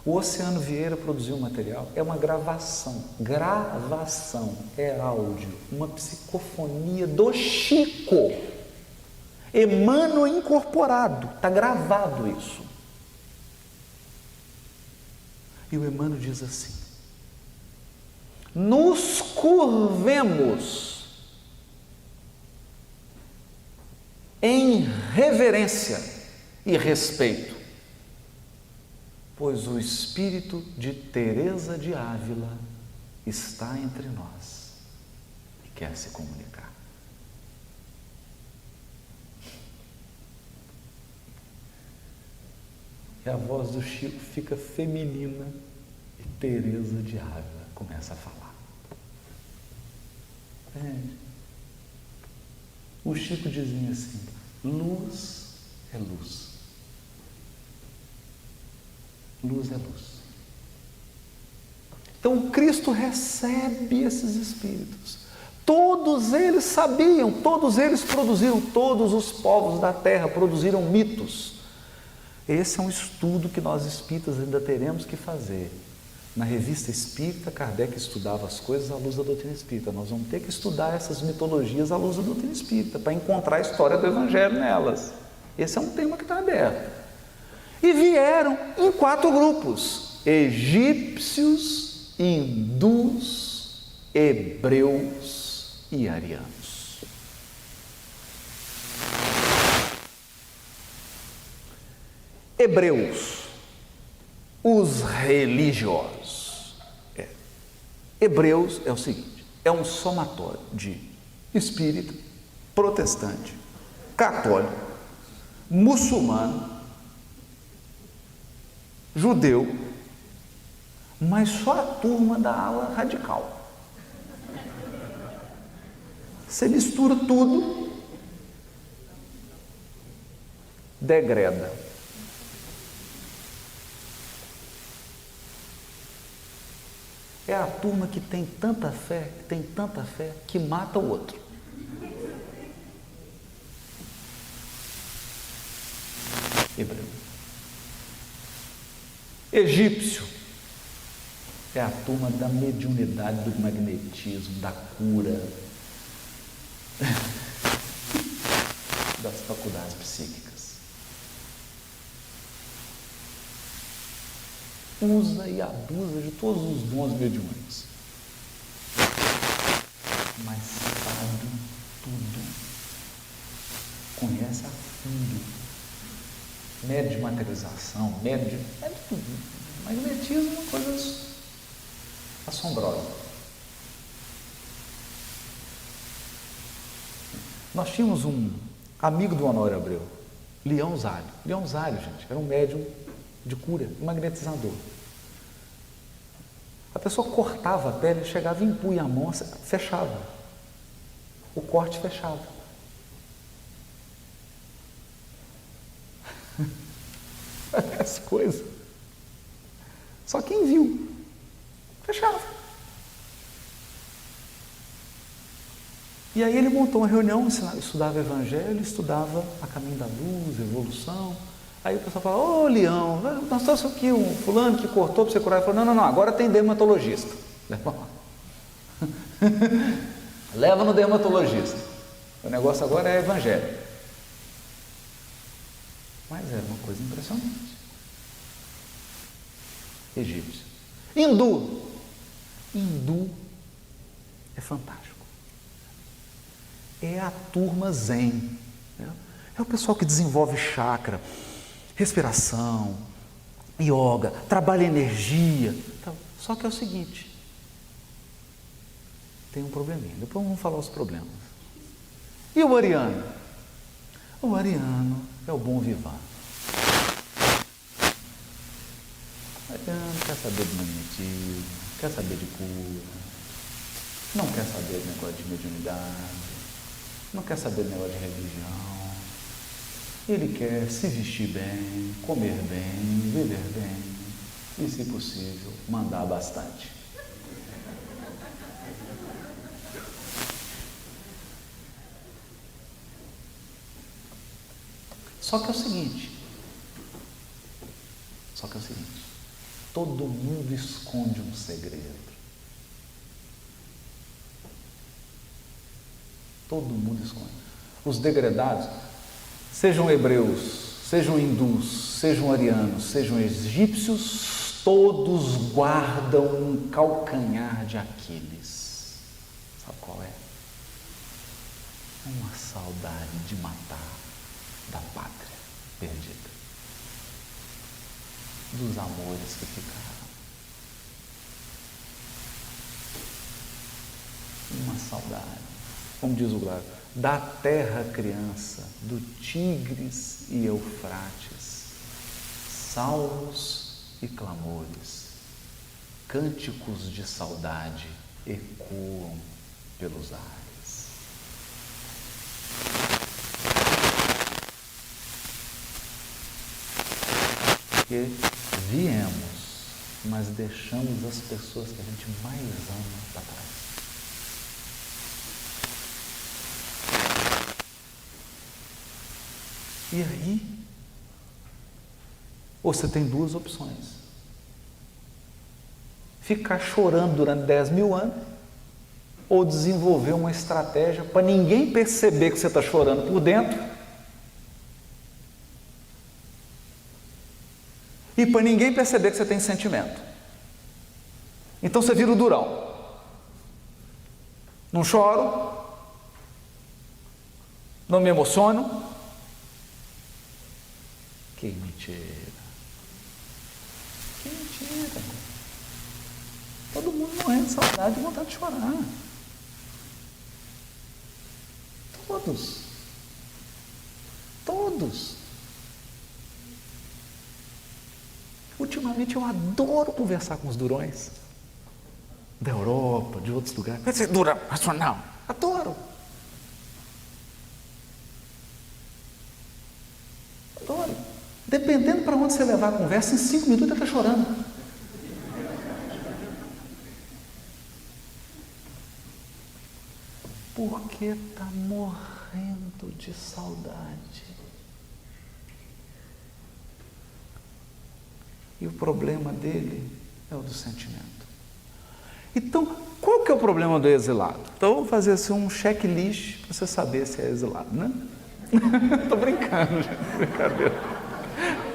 O Oceano Vieira produziu um material, é uma gravação. Gravação é áudio, uma psicofonia do Chico. Emmanuel incorporado, está gravado isso. E o Emmanuel diz assim: nos curvemos em reverência e respeito, pois o espírito de Teresa de Ávila está entre nós e quer se comunicar. E a voz do Chico fica feminina e Teresa de Ávila começa a falar. O Chico dizia assim: luz é luz. Luz é luz. Então Cristo recebe esses espíritos. Todos eles sabiam, todos eles produziram, todos os povos da terra produziram mitos. Esse é um estudo que nós espíritas ainda teremos que fazer. Na Revista Espírita, Kardec estudava as coisas à luz da doutrina espírita. Nós vamos ter que estudar essas mitologias à luz da doutrina espírita, para encontrar a história do Evangelho nelas. Esse é um tema que está aberto. E vieram em 4 grupos: egípcios, hindus, hebreus e arianos. Hebreus, os religiosos. Hebreus é o seguinte: é um somatório de espírita, protestante, católico, muçulmano, judeu, mas só a turma da ala radical. Você mistura tudo, degreda. É a turma que tem tanta fé, que mata o outro. Hebreu. Egípcio é a turma da mediunidade, do magnetismo, da cura, das faculdades psíquicas. Usa e abusa de todos os dons mediúnicos, mas sabe tudo, conhece a fundo, mede de materialização, mede tudo. Magnetismo é uma coisa assombrosa. Nós tínhamos um amigo do Honório Abreu, Leão Zálio. Leão Zálio, gente, era um médium de cura, um magnetizador. A pessoa cortava a pele, chegava e impunha a mão, fechava. O corte fechava. Essa coisa. Só quem viu, fechava. E aí ele montou uma reunião, estudava Evangelho, estudava a Caminho da Luz, Evolução. Aí o pessoal fala: ô Leão, nós trouxemos aqui um fulano que cortou para você curar. Ele falou: não, agora tem dermatologista. Leva no dermatologista. O negócio agora é Evangelho. Mas era uma coisa impressionante. Egípcio. Hindu é fantástico. É a turma zen, né? É o pessoal que desenvolve chakra, respiração, yoga, trabalha energia. Só que é o seguinte, tem um probleminha, depois vamos falar os problemas. E o ariano? O ariano é o bom vivan. O ariano quer saber de magnetismo, quer saber de cura, não quer saber de negócio de mediunidade, não quer saber de negócio de religião. Ele quer se vestir bem, comer bem, viver bem e, se possível, mandar bastante. Só que é o seguinte, todo mundo esconde um segredo. Todo mundo esconde. Os degradados, sejam hebreus, sejam hindus, sejam arianos, sejam egípcios, todos guardam um calcanhar de Aquiles. Sabe qual é? Uma saudade de matar da pátria perdida, dos amores que ficaram. Uma saudade, como diz o Glória, da terra criança, do Tigres e Eufrates, salmos e clamores, cânticos de saudade ecoam pelos ares. Porque viemos mas deixamos as pessoas que a gente mais ama para trás. E aí, você tem duas opções: ficar chorando durante 10.000 anos, ou desenvolver uma estratégia para ninguém perceber que você está chorando por dentro e para ninguém perceber que você tem sentimento. Então você vira o durão. Não choro, não me emociono. Que mentira. Que mentira. Todo mundo morrendo de saudade e vontade de chorar. Todos. Todos. Ultimamente eu adoro conversar com os durões da Europa, de outros lugares. Vai ser durão, racional. Adoro. Adoro. Dependendo para onde você levar a conversa, em 5 minutos ele está chorando. Porque está morrendo de saudade. E o problema dele é o do sentimento. Então, qual que é o problema do exilado? Então, eu vou fazer assim um checklist para você saber se é exilado, né? Estou brincando, gente, brincadeira.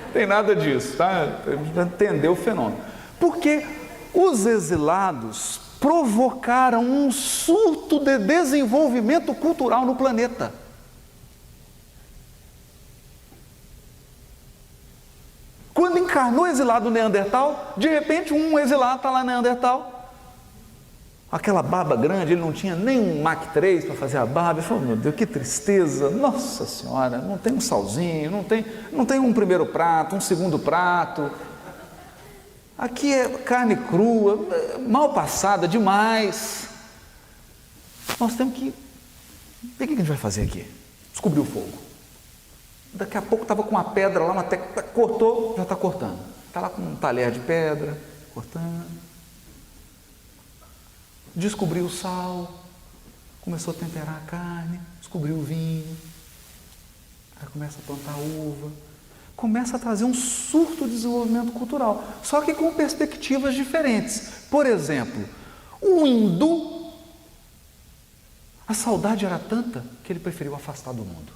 Não tem nada disso, tá? Para entender o fenômeno. Porque os exilados provocaram um surto de desenvolvimento cultural no planeta. Quando encarnou o exilado Neandertal, de repente um exilado está lá no Neandertal, aquela barba grande, ele não tinha nem um Mach 3 para fazer a barba. Ele falou: meu Deus, que tristeza, nossa senhora, não tem um salzinho, não tem um primeiro prato, um segundo prato. Aqui é carne crua, mal passada demais. Nós temos que... O que a gente vai fazer aqui? Descobrir o fogo. Daqui a pouco estava com uma pedra lá, cortou, já está cortando. Está lá com um talher de pedra, cortando. Descobriu o sal, começou a temperar a carne, descobriu o vinho. Aí começa a plantar uva. Começa a trazer um surto de desenvolvimento cultural, só que com perspectivas diferentes. Por exemplo, o hindu, a saudade era tanta que ele preferiu afastar do mundo.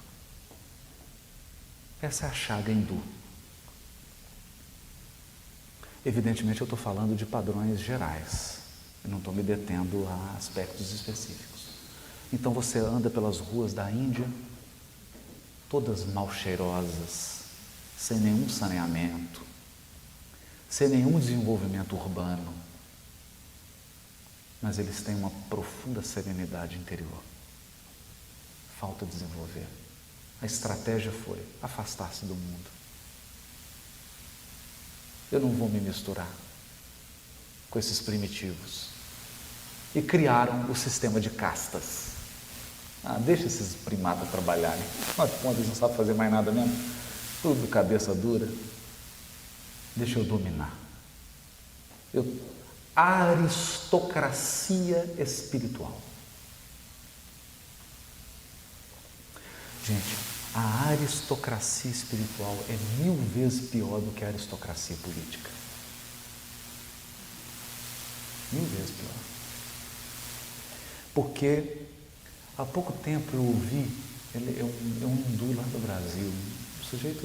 Essa é a chaga hindu. Evidentemente eu estou falando de padrões gerais, eu não estou me detendo a aspectos específicos. Então você anda pelas ruas da Índia, todas mal cheirosas, sem nenhum saneamento, sem nenhum desenvolvimento urbano, mas eles têm uma profunda serenidade interior. Falta desenvolver. A estratégia foi afastar-se do mundo. Eu não vou me misturar com esses primitivos. E criaram o sistema de castas. Deixa esses primatas trabalharem. Afinal de contas, eles não sabem fazer mais nada mesmo. Tudo cabeça dura. Deixa eu dominar. Aristocracia espiritual. Gente, a aristocracia espiritual é 1000 vezes pior do que a aristocracia política. 1000 vezes pior. Porque há pouco tempo eu ouvi, ele é um hindu lá do Brasil, um sujeito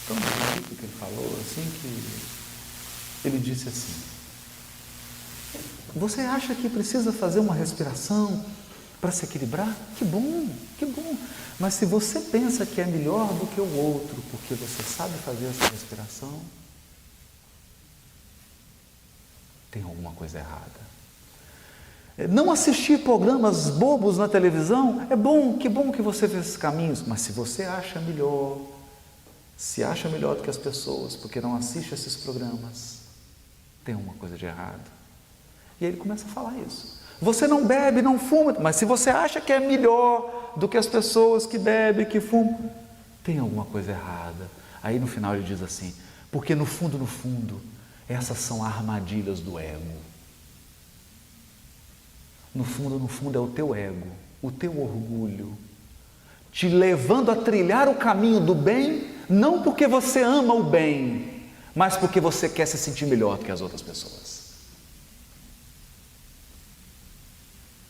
tão bonito que ele falou, assim, que ele disse assim: você acha que precisa fazer uma respiração para se equilibrar? Que bom, que bom. Mas se você pensa que é melhor do que o outro, porque você sabe fazer essa respiração, tem alguma coisa errada. Não assistir programas bobos na televisão é bom, que bom que você fez esses caminhos, mas se você acha melhor, se acha melhor do que as pessoas, porque não assiste esses programas, tem uma coisa de errado. E aí ele começa a falar isso. Você não bebe, não fuma, mas se você acha que é melhor do que as pessoas que bebem, que fumam, tem alguma coisa errada. Aí no final ele diz assim: Porque no fundo, essas são armadilhas do ego. No fundo é o teu ego, o teu orgulho, te levando a trilhar o caminho do bem, não porque você ama o bem, mas porque você quer se sentir melhor do que as outras pessoas.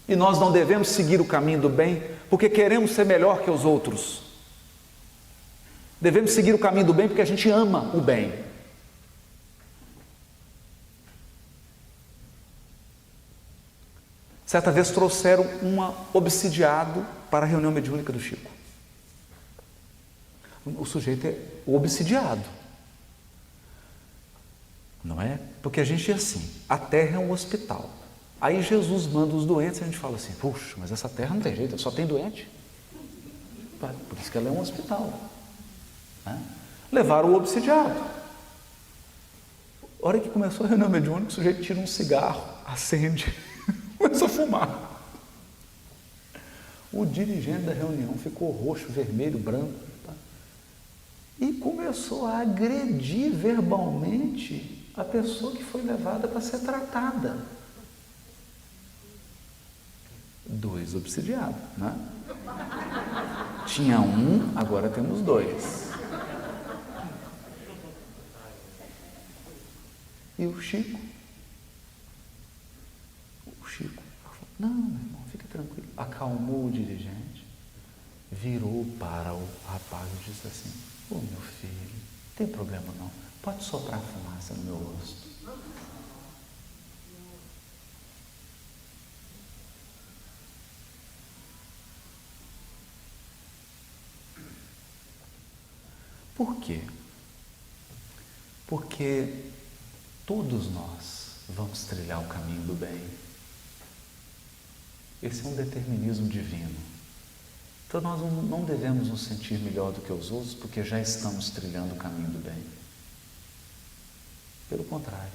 E nós não devemos seguir o caminho do bem porque queremos ser melhor que os outros. Devemos seguir o caminho do bem porque a gente ama o bem. Certa vez trouxeram um obsidiado para a reunião mediúnica do Chico. O sujeito é o obsidiado. Não é? Porque a gente é assim, a terra é um hospital. Aí Jesus manda os doentes e a gente fala assim, puxa, mas essa terra não tem jeito, só tem doente. Por isso que ela é um hospital. Né? Levaram o obsidiado. A hora que começou a reunião mediúnica, o sujeito tira um cigarro, acende, começou a fumar. O dirigente da reunião ficou roxo, vermelho, branco, tá? E começou a agredir verbalmente a pessoa que foi levada para ser tratada. 2 obsidiados, né? Tinha um, agora temos 2. E o Chico falou, não, meu irmão, fica tranquilo. Acalmou o dirigente, virou para o rapaz e disse assim, ô meu filho, não tem problema não, pode soprar fumaça no meu rosto. Por quê? Porque todos nós vamos trilhar o caminho do bem. Esse é um determinismo divino. Então nós não devemos nos sentir melhor do que os outros porque já estamos trilhando o caminho do bem. Pelo contrário.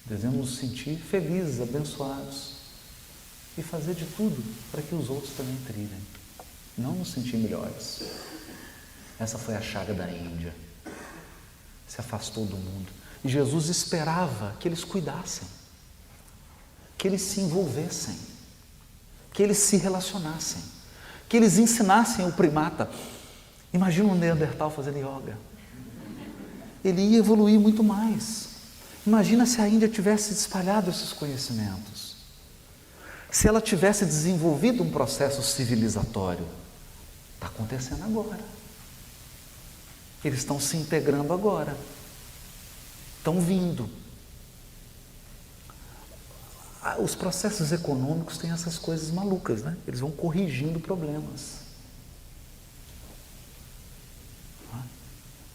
Devemos nos sentir felizes, abençoados e fazer de tudo para que os outros também trilhem. Não nos sentir melhores. Essa foi a chaga da Índia. Se afastou do mundo. E Jesus esperava que eles cuidassem, que eles se envolvessem, que eles se relacionassem, que eles ensinassem o primata. Imagina um Neandertal fazendo yoga. Ele ia evoluir muito mais. Imagina se a Índia tivesse espalhado esses conhecimentos. Se ela tivesse desenvolvido um processo civilizatório. Está acontecendo agora. Eles estão se integrando agora. Estão vindo. Os processos econômicos têm essas coisas malucas, né? Eles vão corrigindo problemas.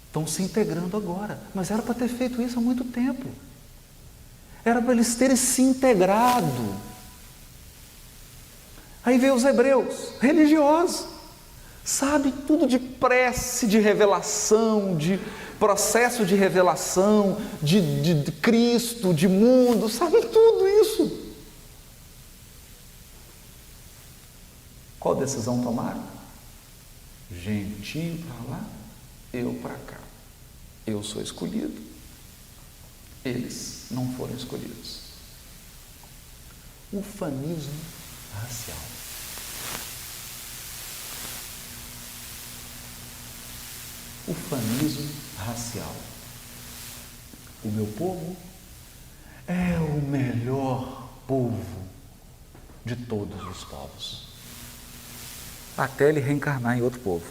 Estão se integrando agora. Mas era para ter feito isso há muito tempo. Era para eles terem se integrado. Aí veio os hebreus, religiosos. Sabe tudo de prece, de revelação, de processo de revelação, de Cristo, de mundo, sabe tudo isso. Qual decisão tomaram? Gentio para lá, eu para cá. Eu sou escolhido, eles não foram escolhidos. Ufanismo racial. Ufanismo racial. O meu povo é o melhor povo de todos os povos. Até ele reencarnar em outro povo.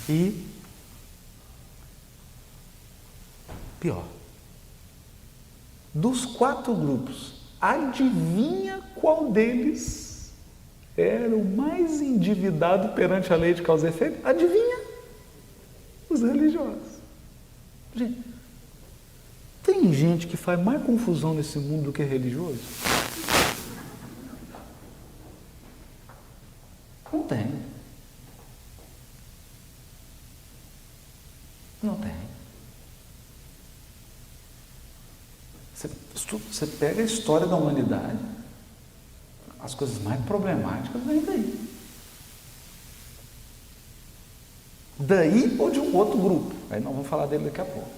E pior, dos 4 grupos, adivinha qual deles era o mais endividado perante a lei de causa e efeito? Adivinha? Os religiosos. Gente, tem gente que faz mais confusão nesse mundo do que religioso? Não tem. Não tem. Você pega a história da humanidade, As coisas mais problemáticas vêm daí. Daí ou de um outro grupo. Aí nós vamos falar dele daqui a pouco.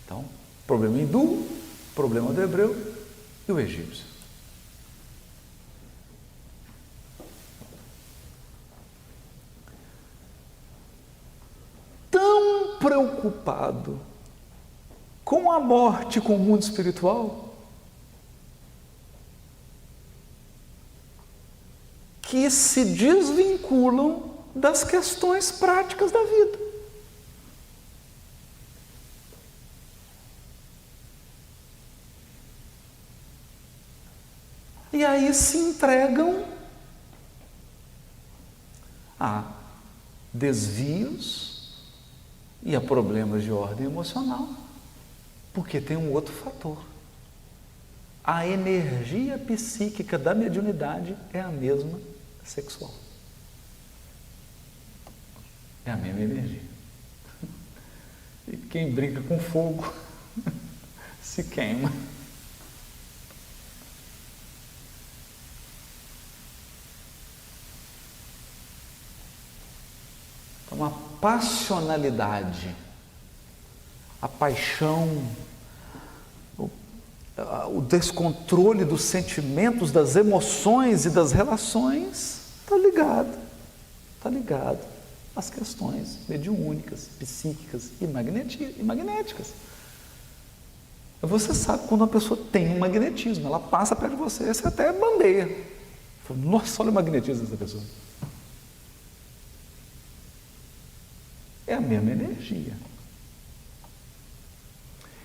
Então, problema hindu, problema do hebreu e o egípcio. Tão preocupado com a morte, com o mundo espiritual, que se desvinculam das questões práticas da vida. E aí se entregam a desvios e a problemas de ordem emocional, porque tem um outro fator. A energia psíquica da mediunidade é a mesma sexual. É a mesma energia. E quem brinca com fogo se queima. Então, a passionalidade, a paixão, o descontrole dos sentimentos, das emoções e das relações está ligado às questões mediúnicas, psíquicas e magnéticas. Você sabe quando uma pessoa tem um magnetismo, ela passa perto de você, você até bandeia. Nossa, olha o magnetismo dessa pessoa. É a mesma energia.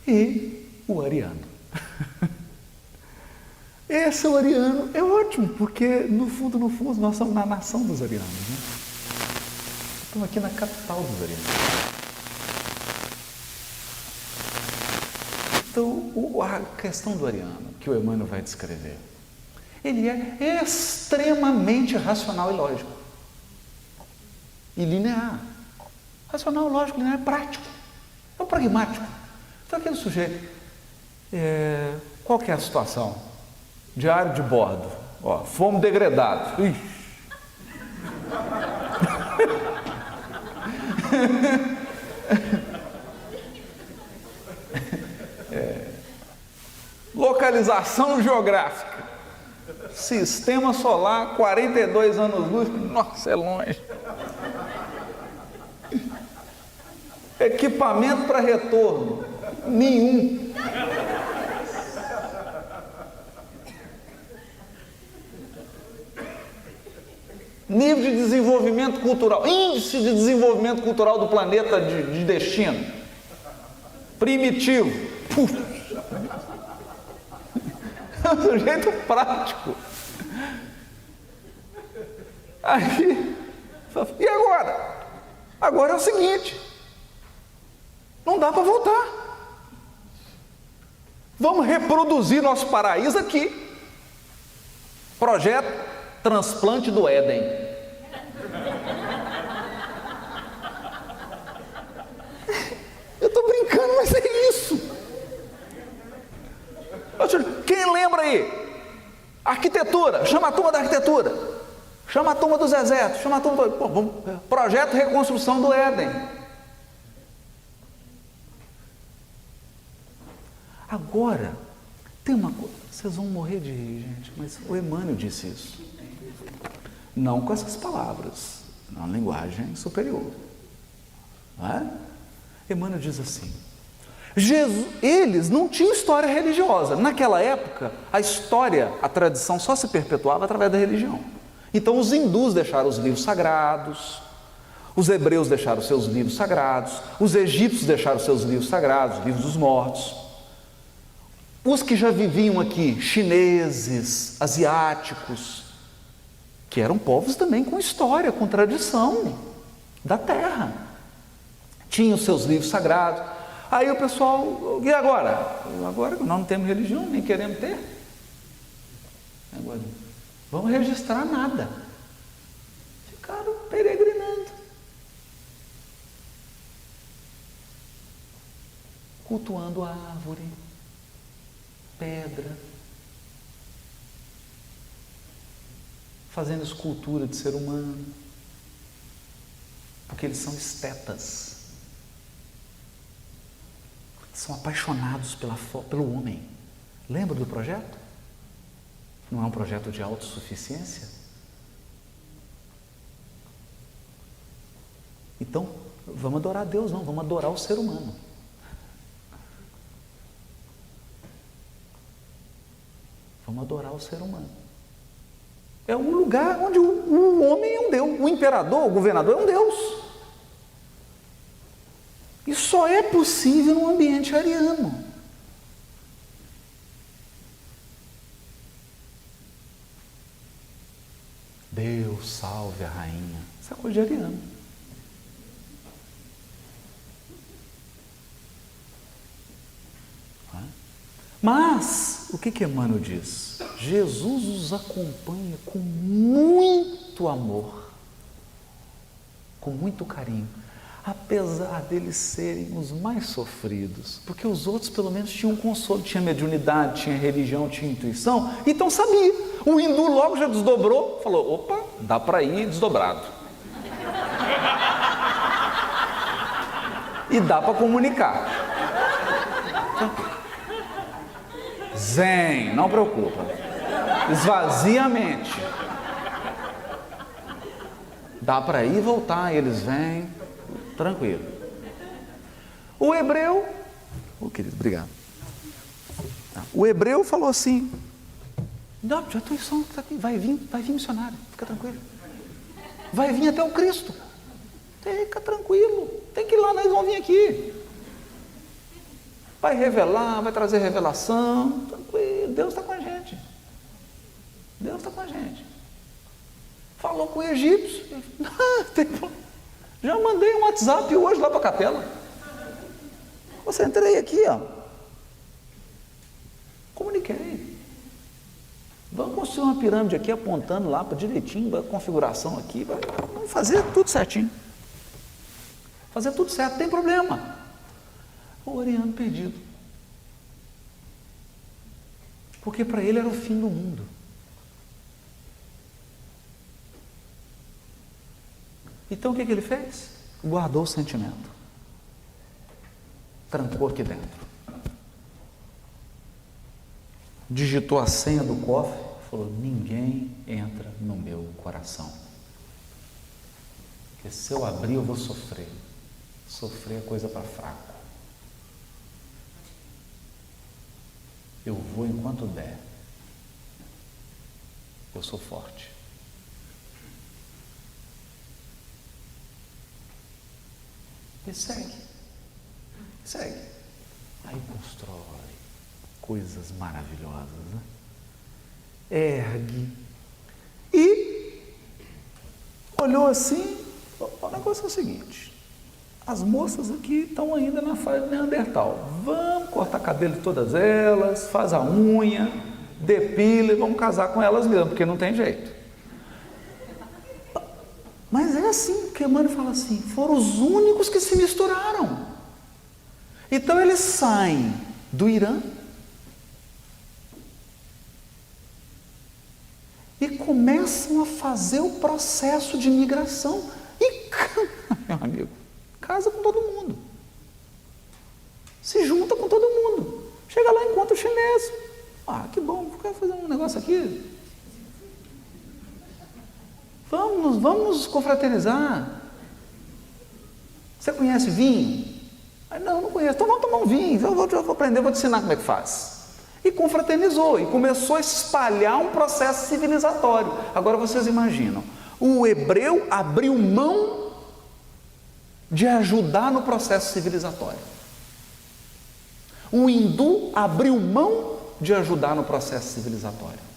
E o ariano. Esse é o ariano, é ótimo, porque no fundo, nós somos na nação dos arianos, né? Estamos aqui na capital dos arianos. Então, a questão do ariano, que o Emmanuel vai descrever, ele é extremamente racional e lógico. E linear. Racional, lógico, linear, prático. É o pragmático. Então, aquele sujeito, qual que é a situação? Diário de bordo. Ó, fomos degradados. Localização geográfica. Sistema solar, 42 anos-luz. Nossa, é longe. Equipamento para retorno. Nenhum. Nível de desenvolvimento cultural, índice de desenvolvimento cultural do planeta de destino. Primitivo. É um sujeito prático. Aí, e agora? Agora é o seguinte, não dá para voltar. Vamos reproduzir nosso paraíso aqui. Projeto Transplante do Éden. Eu estou brincando, mas é isso. Quem lembra aí? Arquitetura, chama a turma da arquitetura, chama a turma dos exércitos, chama a turma do... Projeto Reconstrução do Éden. Agora, tem uma coisa, vocês vão morrer de rir, gente, mas o Emmanuel disse isso. Não com essas palavras, na linguagem superior. Não é? Emmanuel diz assim, eles não tinham história religiosa. Naquela época, a história, a tradição só se perpetuava através da religião. Então os hindus deixaram os livros sagrados, os hebreus deixaram seus livros sagrados, os egípcios deixaram seus livros sagrados, os livros dos mortos. Os que já viviam aqui, chineses, asiáticos, que eram povos também com história, com tradição da terra, tinham seus livros sagrados. Aí o pessoal, e agora? Agora nós não temos religião, nem queremos ter. Agora, vamos registrar nada. Ficaram peregrinando. cultuando árvore, pedra, fazendo escultura de ser humano, porque eles são estetas, são apaixonados pelo homem. Lembra do projeto? Não é um projeto de autossuficiência? Então, vamos adorar a Deus, não, vamos adorar o ser humano. Vamos adorar o ser humano. É um lugar onde o homem é um Deus, o imperador, o governador é um Deus. E só é possível num ambiente ariano. Deus salve a rainha. Isso é coisa de ariano. Mas, o que Emmanuel diz? Jesus os acompanha com muito amor, com muito carinho, apesar deles serem os mais sofridos, porque os outros pelo menos tinham consolo, tinha mediunidade, tinha religião, tinha intuição, então sabia. O hindu logo já desdobrou, falou, opa, dá para ir desdobrado. E dá para comunicar. Zen, não preocupa. Esvazia a mente. Dá para ir e voltar, eles vêm, tranquilo. O hebreu, querido, obrigado. O hebreu falou assim: não, já estou aqui, vai vir missionário, fica tranquilo. Vai vir até o Cristo. Fica tranquilo, tem que ir lá, nós vamos vir aqui. Vai revelar, vai trazer revelação, tranquilo, Deus está com a gente. Deus está com a gente. Falou com o egípcio, já mandei um WhatsApp hoje lá para a capela. Você entrei aqui, ó. Comuniquei. Vamos construir uma pirâmide aqui, apontando lá para direitinho, a configuração aqui, vamos fazer tudo certinho. Fazer tudo certo, não tem problema. O ariano perdido. Porque para ele era o fim do mundo. Então o que ele fez? Guardou o sentimento. Trancou aqui dentro. Digitou a senha do cofre, falou, ninguém entra no meu coração. Porque se eu abrir eu vou sofrer. Sofrer é coisa para fraco. Eu vou enquanto der. Eu sou forte. E segue. Aí constrói coisas maravilhosas, né? Ergue. E olhou assim, o negócio é o seguinte: as moças aqui estão ainda na fase neandertal. Vamos cortar cabelo de todas elas, faz a unha, depila e vamos casar com elas mesmo, porque não tem jeito. Mas é assim, que Emmanuel fala assim, foram os únicos que se misturaram. Então eles saem do Irã e começam a fazer o processo de migração. E, meu amigo, casa com todo mundo. Se junta com todo mundo. Chega lá e encontra o chinês. Ah, que bom, vou fazer um negócio aqui. Vamos confraternizar. Você conhece vinho? Não conheço. Então vamos tomar um vinho. Eu vou aprender, vou te ensinar como é que faz. E confraternizou, e começou a espalhar um processo civilizatório. Agora vocês imaginam, o hebreu abriu mão de ajudar no processo civilizatório. O hindu abriu mão de ajudar no processo civilizatório.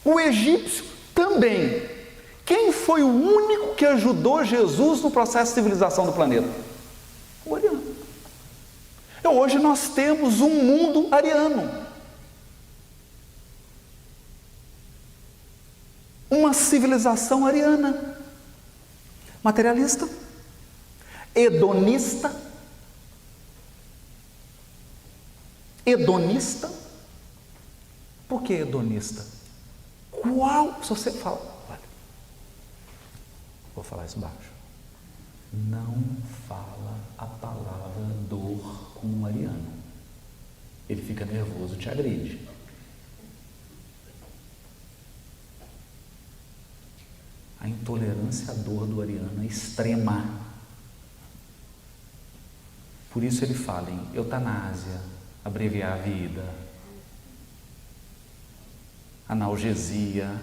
O egípcio também. Quem foi o único que ajudou Jesus no processo de civilização do planeta? O ariano. Então, hoje nós temos um mundo ariano. Uma civilização ariana. Materialista. hedonista. Hedonista. Por que hedonista? Se você fala, olha, vou falar isso baixo. Não fala a palavra dor com o Mariano. Ele fica nervoso, te agride. A intolerância à dor do Ariano é extrema. Por isso ele fala em eutanásia, abreviar a vida, analgesia.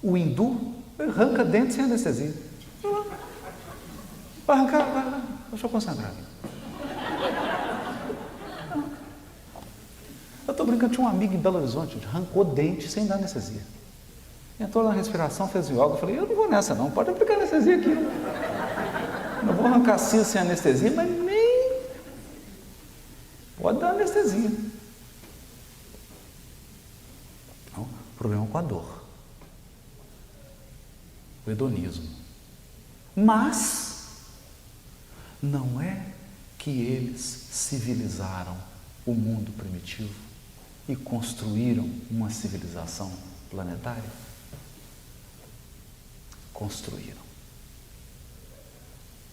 O hindu arranca dente sem anestesia. Vai arrancar, vai. Deixa eu concentrar aqui. Eu estou brincando, tinha um amigo em Belo Horizonte, arrancou dente sem dar anestesia. Entrou na respiração, fez yoga, eu falei, eu não vou nessa não, pode aplicar anestesia aqui. Não vou arrancar cio sem anestesia, mas nem pode dar anestesia. Então, problema com a dor. O hedonismo. Mas não é que eles civilizaram o mundo primitivo e construíram uma civilização planetária? Construíram.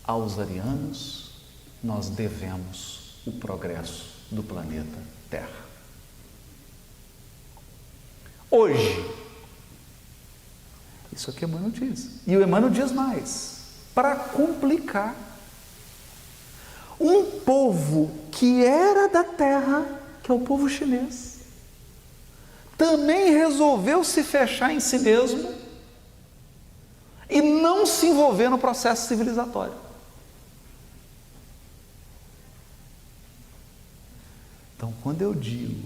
Aos arianos, nós devemos o progresso do planeta Terra. Hoje, isso aqui Emmanuel diz, e o Emmanuel diz mais, para complicar, um povo que era da Terra, que é o povo chinês, também resolveu se fechar em si mesmo e não se envolver no processo civilizatório. Então, quando eu digo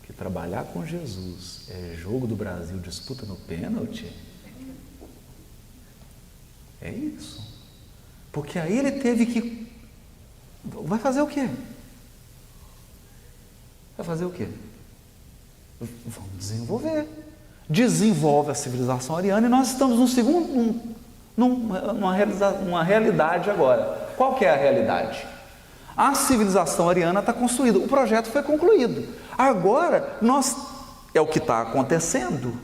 que trabalhar com Jesus é jogo do Brasil, disputa no pênalti, é isso. Porque aí ele teve que... Vai fazer o quê? Vai fazer o quê? Vamos desenvolver. Desenvolve a civilização ariana e nós estamos numa realidade agora. Qual que é a realidade? A civilização ariana está construída, o projeto foi concluído. Agora, é o que está acontecendo.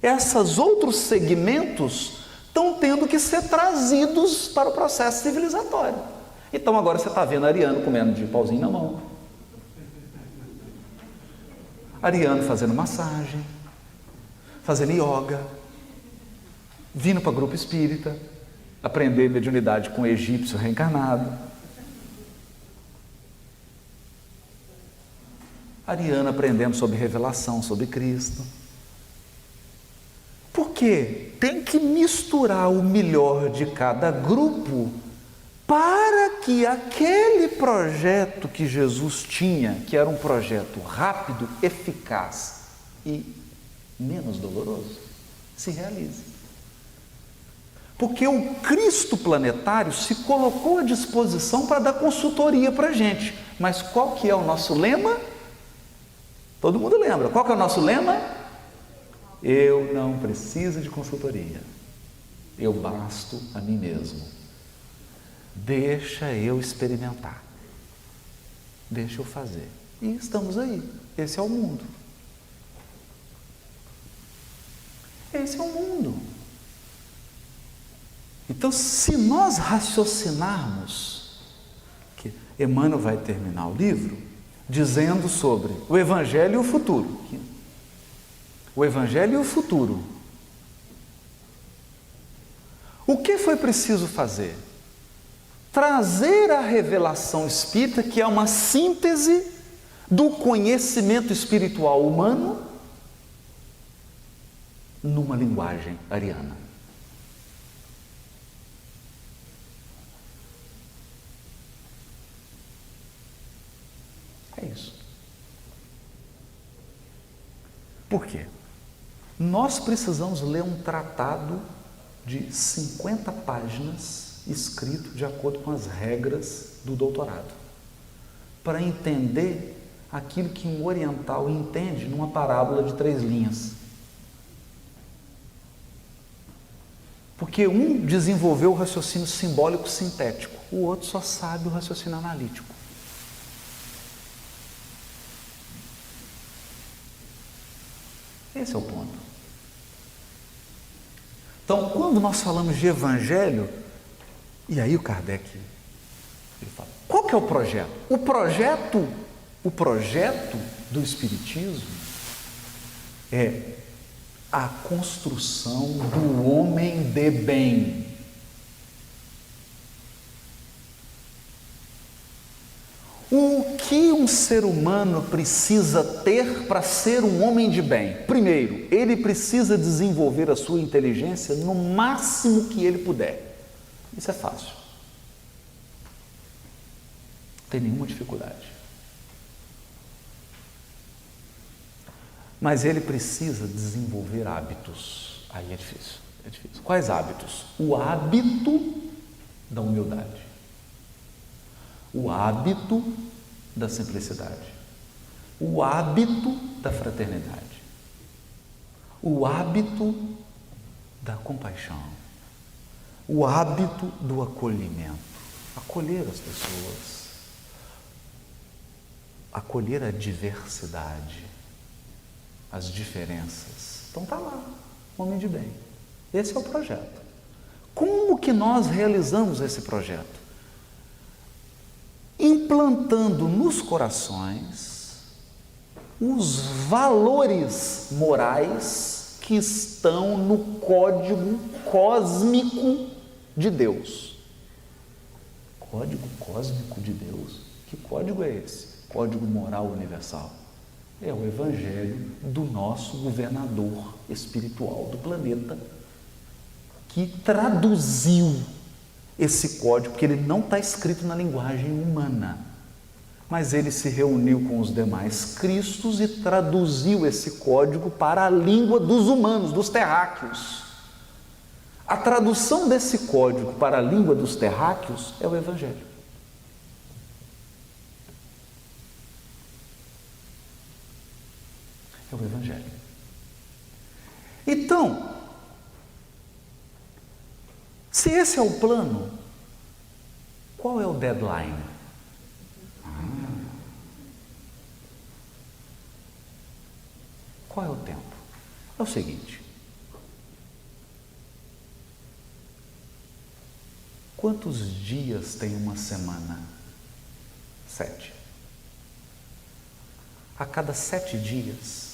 Esses outros segmentos estão tendo que ser trazidos para o processo civilizatório. Então agora você está vendo ariano comendo de pauzinho na mão, ariano fazendo massagem, fazendo yoga, vindo para grupo espírita, aprender mediunidade com o egípcio reencarnado, ariano aprendendo sobre revelação, sobre Cristo. Por quê? Tem que misturar o melhor de cada grupo para que aquele projeto que Jesus tinha, que era um projeto rápido, eficaz e menos doloroso, se realize. Porque o Cristo planetário se colocou à disposição para dar consultoria para a gente. Mas qual que é o nosso lema? Todo mundo lembra. Qual que é o nosso lema? Eu não preciso de consultoria. Eu basto a mim mesmo. Deixa eu experimentar. Deixa eu fazer. E estamos aí. Esse é o mundo. Esse é o mundo. Então, se nós raciocinarmos, que Emmanuel vai terminar o livro dizendo sobre o Evangelho e o futuro. O Evangelho e o futuro. O que foi preciso fazer? Trazer a revelação espírita, que é uma síntese do conhecimento espiritual humano, numa linguagem ariana. É isso. Por quê? Nós precisamos ler um tratado de 50 páginas escrito de acordo com as regras do doutorado, para entender aquilo que um oriental entende numa parábola de 3 linhas. Porque um desenvolveu o raciocínio simbólico sintético, o outro só sabe o raciocínio analítico. Esse é o ponto. Então, quando nós falamos de evangelho, e aí o Kardec ele fala, qual que é o projeto? O projeto do Espiritismo é a construção do homem de bem. O que um ser humano precisa ter para ser um homem de bem? Primeiro, ele precisa desenvolver a sua inteligência no máximo que ele puder. Isso é fácil. Não tem nenhuma dificuldade. Mas ele precisa desenvolver hábitos. Aí é difícil, é difícil. Quais hábitos? O hábito da humildade. O hábito da simplicidade, o hábito da fraternidade, o hábito da compaixão, o hábito do acolhimento, acolher as pessoas, acolher a diversidade, as diferenças. Então está lá, homem de bem. Esse é o projeto. Como que nós realizamos esse projeto? Implantando nos corações os valores morais que estão no código cósmico de Deus. Código cósmico de Deus? Que código é esse? Código moral universal. É o evangelho do nosso governador espiritual do planeta, que traduziu esse código, porque ele não está escrito na linguagem humana, mas ele se reuniu com os demais cristos e traduziu esse código para a língua dos humanos, dos terráqueos. A tradução desse código para a língua dos terráqueos é o evangelho. É o evangelho. Então, se esse é o plano, qual é o deadline? Qual é o tempo? É o seguinte: quantos dias tem uma semana? 7. A cada 7 dias,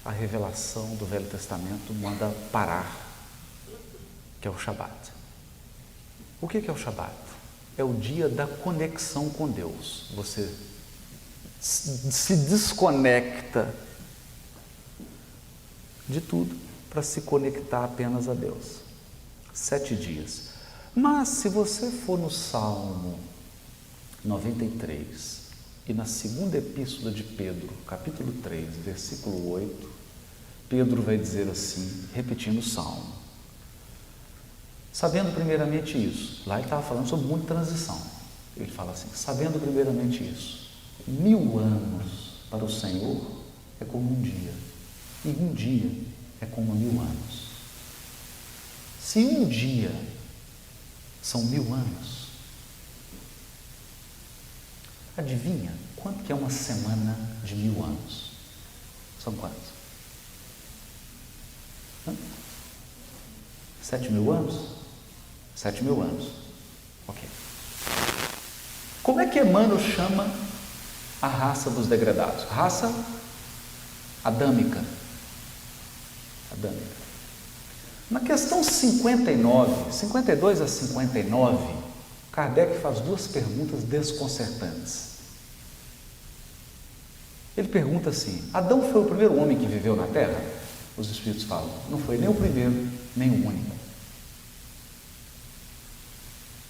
a revelação do Velho Testamento manda parar, que é o Shabat. O que é o Shabat? É o dia da conexão com Deus. Você se desconecta de tudo para se conectar apenas a Deus. 7 dias. Mas se você for no Salmo 93 e na segunda epístola de Pedro, capítulo 3, versículo 8, Pedro vai dizer assim, repetindo o Salmo: sabendo primeiramente isso, lá ele estava falando sobre muita transição, ele fala assim, sabendo primeiramente isso, 1000 anos para o Senhor é como um dia, e um dia é como 1000 anos. Se um dia são 1000 anos, adivinha quanto que é uma semana de 1000 anos? São quantos? 7.000 anos? 7.000 anos. Ok. Como é que Emmanuel chama a raça dos degradados? Raça adâmica. Adâmica. Na questão 52 a 59, Kardec faz 2 perguntas desconcertantes. Ele pergunta assim: Adão foi o primeiro homem que viveu na Terra? Os Espíritos falam: não foi nem o primeiro, nem o único.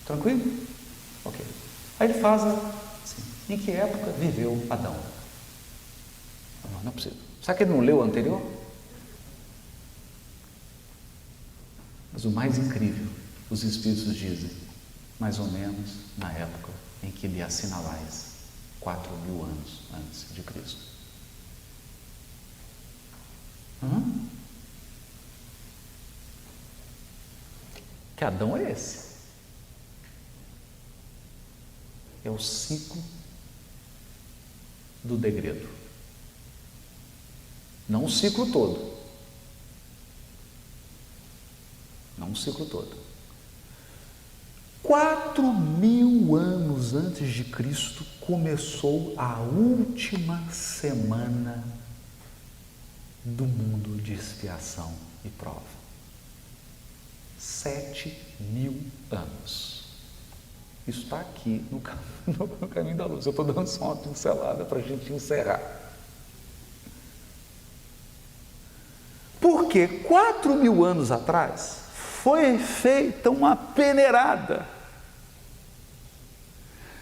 Tranquilo? Ok. Aí ele faz assim: em que época viveu Adão? Não é possível. Será que ele não leu o anterior? Mas o mais incrível, os Espíritos dizem, mais ou menos na época em que lhe assinalais, 4.000 anos antes de Cristo. Que Adão é esse. É o ciclo do degredo. Não o ciclo todo. Não o ciclo todo. 4.000 anos antes de Cristo começou a última semana do mundo de expiação e prova. 7.000 anos. Isso está aqui no caminho da luz. Eu estou dando só uma pincelada para a gente encerrar. Porque 4.000 anos atrás foi feita uma peneirada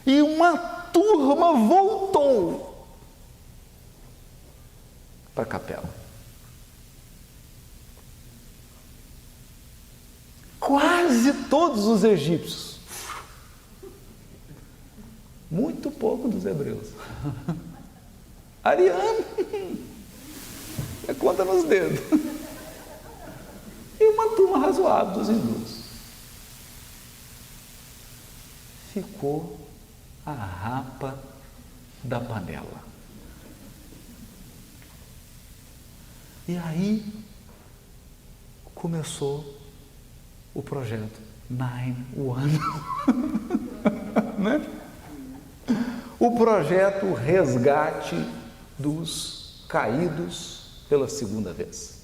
e uma turma voltou para a capela. Quase todos os egípcios, muito pouco dos hebreus. Ariano, é conta nos dedos. E uma turma razoável dos hindus. Ficou a rapa da panela. E aí começou o projeto 911, né? O projeto resgate dos caídos pela segunda vez.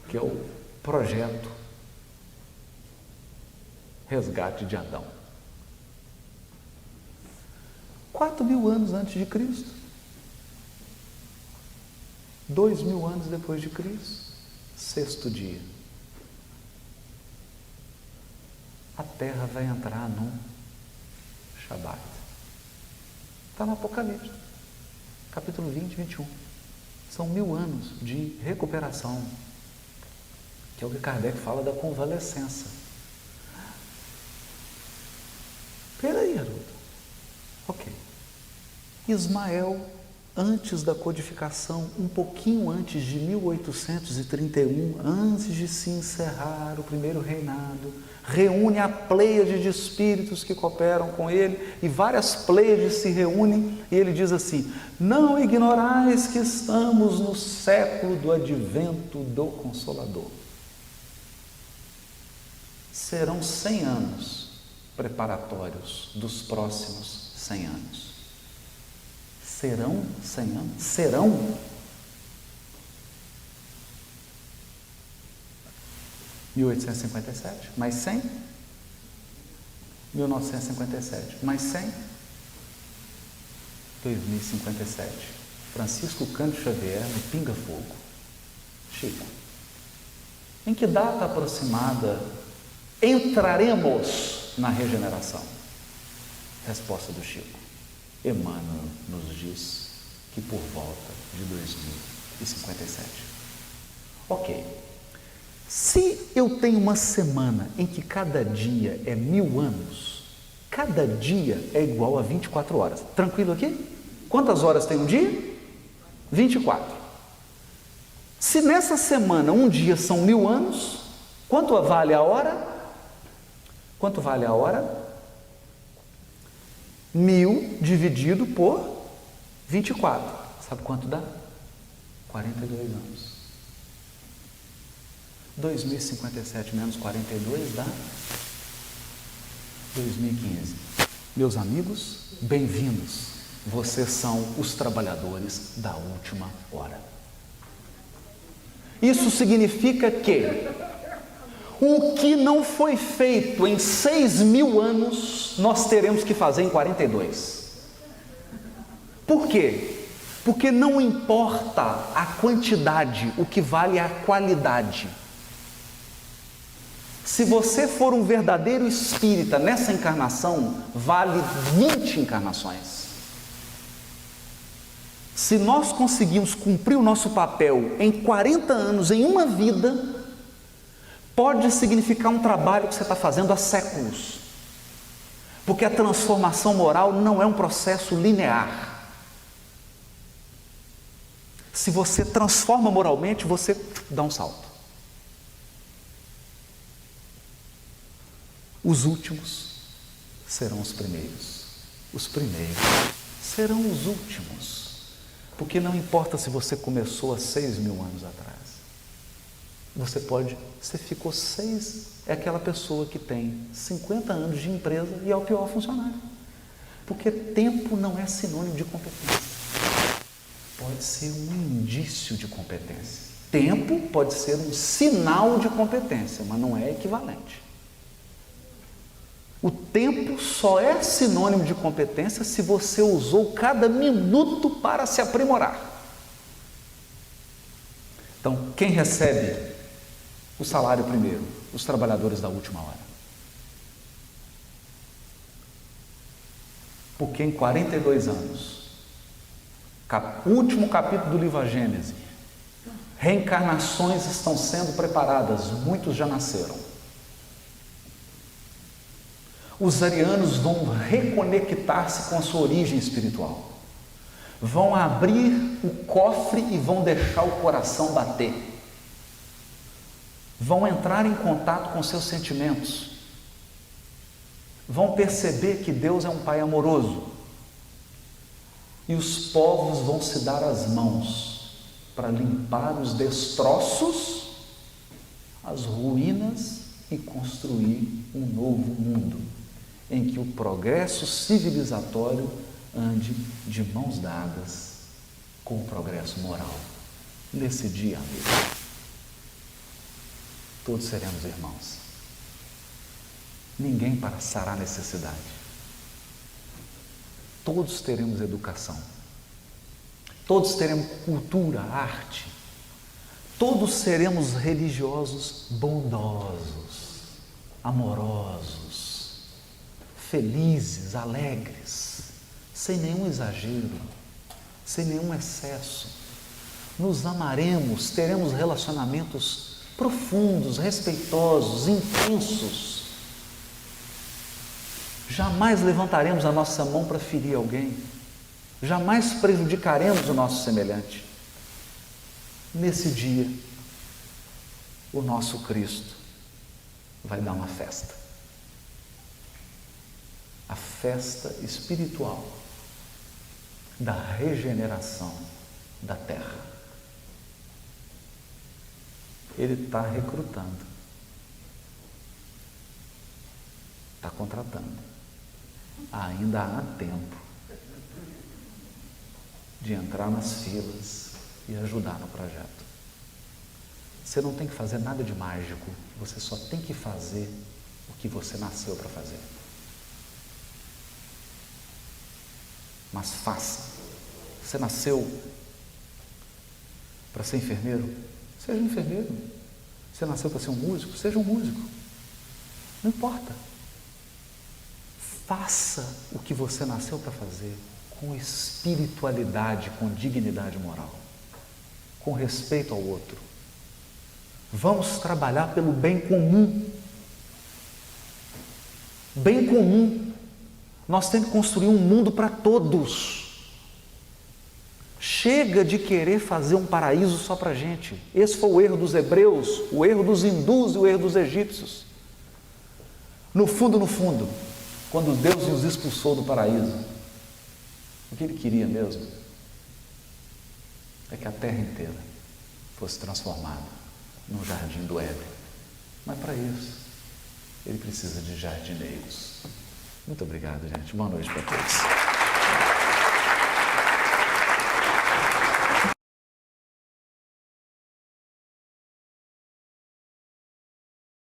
Que é o projeto resgate de Adão. 4.000 anos antes de Cristo, 2.000 anos depois de Cristo, sexto dia, a terra vai entrar num Shabat. Está no Apocalipse, capítulo 20, 21. São 1.000 anos de recuperação, que é o que Kardec fala da convalescença. Peraí, Haroldo. Ok. Ismael, antes da codificação, um pouquinho antes de 1831, antes de se encerrar o primeiro reinado, reúne a pleiade de espíritos que cooperam com ele, e várias pleiades se reúnem, e ele diz assim: não ignorais que estamos no século do advento do Consolador. Serão 100 anos preparatórios dos próximos 100 anos. Serão 100 anos? Serão? 1857, mais 100? 1957, mais 100? 2057. Francisco Cândido Xavier, no Pinga Fogo. Chico, em que data aproximada entraremos na regeneração? Resposta do Chico: Emmanuel nos diz que por volta de 2057. Ok. Se eu tenho uma semana em que cada dia é 1.000 anos, cada dia é igual a 24 horas. Tranquilo aqui? Quantas horas tem um dia? 24. Se nessa semana um dia são 1.000 anos, quanto vale a hora? Quanto vale a hora? 1.000 dividido por 24. Sabe quanto dá? 42 anos. 2057 menos 42 dá 2015. Meus amigos, bem-vindos. Vocês são os trabalhadores da última hora. Isso significa que o que não foi feito em 6.000 anos, nós teremos que fazer em 42. Por quê? Porque não importa a quantidade, o que vale é a qualidade. Se você for um verdadeiro espírita nessa encarnação, vale 20 encarnações. Se nós conseguirmos cumprir o nosso papel em 40 anos, em uma vida, pode significar um trabalho que você está fazendo há séculos. Porque a transformação moral não é um processo linear. Se você transforma moralmente, você dá um salto. Os últimos serão os primeiros. Os primeiros serão os últimos. Porque não importa se você começou há 6.000 anos atrás. Você ficou 6, é aquela pessoa que tem 50 anos de empresa e é o pior funcionário. Porque tempo não é sinônimo de competência. Pode ser um indício de competência. Tempo pode ser um sinal de competência, mas não é equivalente. O tempo só é sinônimo de competência se você usou cada minuto para se aprimorar. Então, quem recebe o salário primeiro? Os trabalhadores da última hora. Porque em 42 anos, último capítulo do livro A Gênese, reencarnações estão sendo preparadas, muitos já nasceram. Os arianos vão reconectar-se com a sua origem espiritual. Vão abrir o cofre e vão deixar o coração bater. Vão entrar em contato com seus sentimentos. Vão perceber que Deus é um Pai amoroso. E os povos vão se dar as mãos para limpar os destroços, as ruínas e construir um novo mundo, em que o progresso civilizatório ande de mãos dadas com o progresso moral. Nesse dia, amigo, todos seremos irmãos. Ninguém passará necessidade. Todos teremos educação. Todos teremos cultura, arte. Todos seremos religiosos bondosos, amorosos, felizes, alegres, sem nenhum exagero, sem nenhum excesso. Nos amaremos, teremos relacionamentos profundos, respeitosos, intensos. Jamais levantaremos a nossa mão para ferir alguém. Jamais prejudicaremos o nosso semelhante. Nesse dia, o nosso Cristo vai dar uma festa. A festa espiritual da regeneração da terra. Ele está recrutando, está contratando. Ainda há tempo de entrar nas filas e ajudar no projeto. Você não tem que fazer nada de mágico, você só tem que fazer o que você nasceu para fazer. Mas faça. Você nasceu para ser enfermeiro? Seja um enfermeiro. Você nasceu para ser um músico? Seja um músico. Não importa. Faça o que você nasceu para fazer, com espiritualidade, com dignidade moral, com respeito ao outro. Vamos trabalhar pelo bem comum. Bem comum. Nós temos que construir um mundo para todos. Chega de querer fazer um paraíso só para a gente. Esse foi o erro dos hebreus, o erro dos hindus e o erro dos egípcios. No fundo, quando Deus os expulsou do paraíso, o que Ele queria mesmo é que a terra inteira fosse transformada num jardim do Éden. Mas para isso, Ele precisa de jardineiros. Muito obrigado, gente. Boa noite para todos.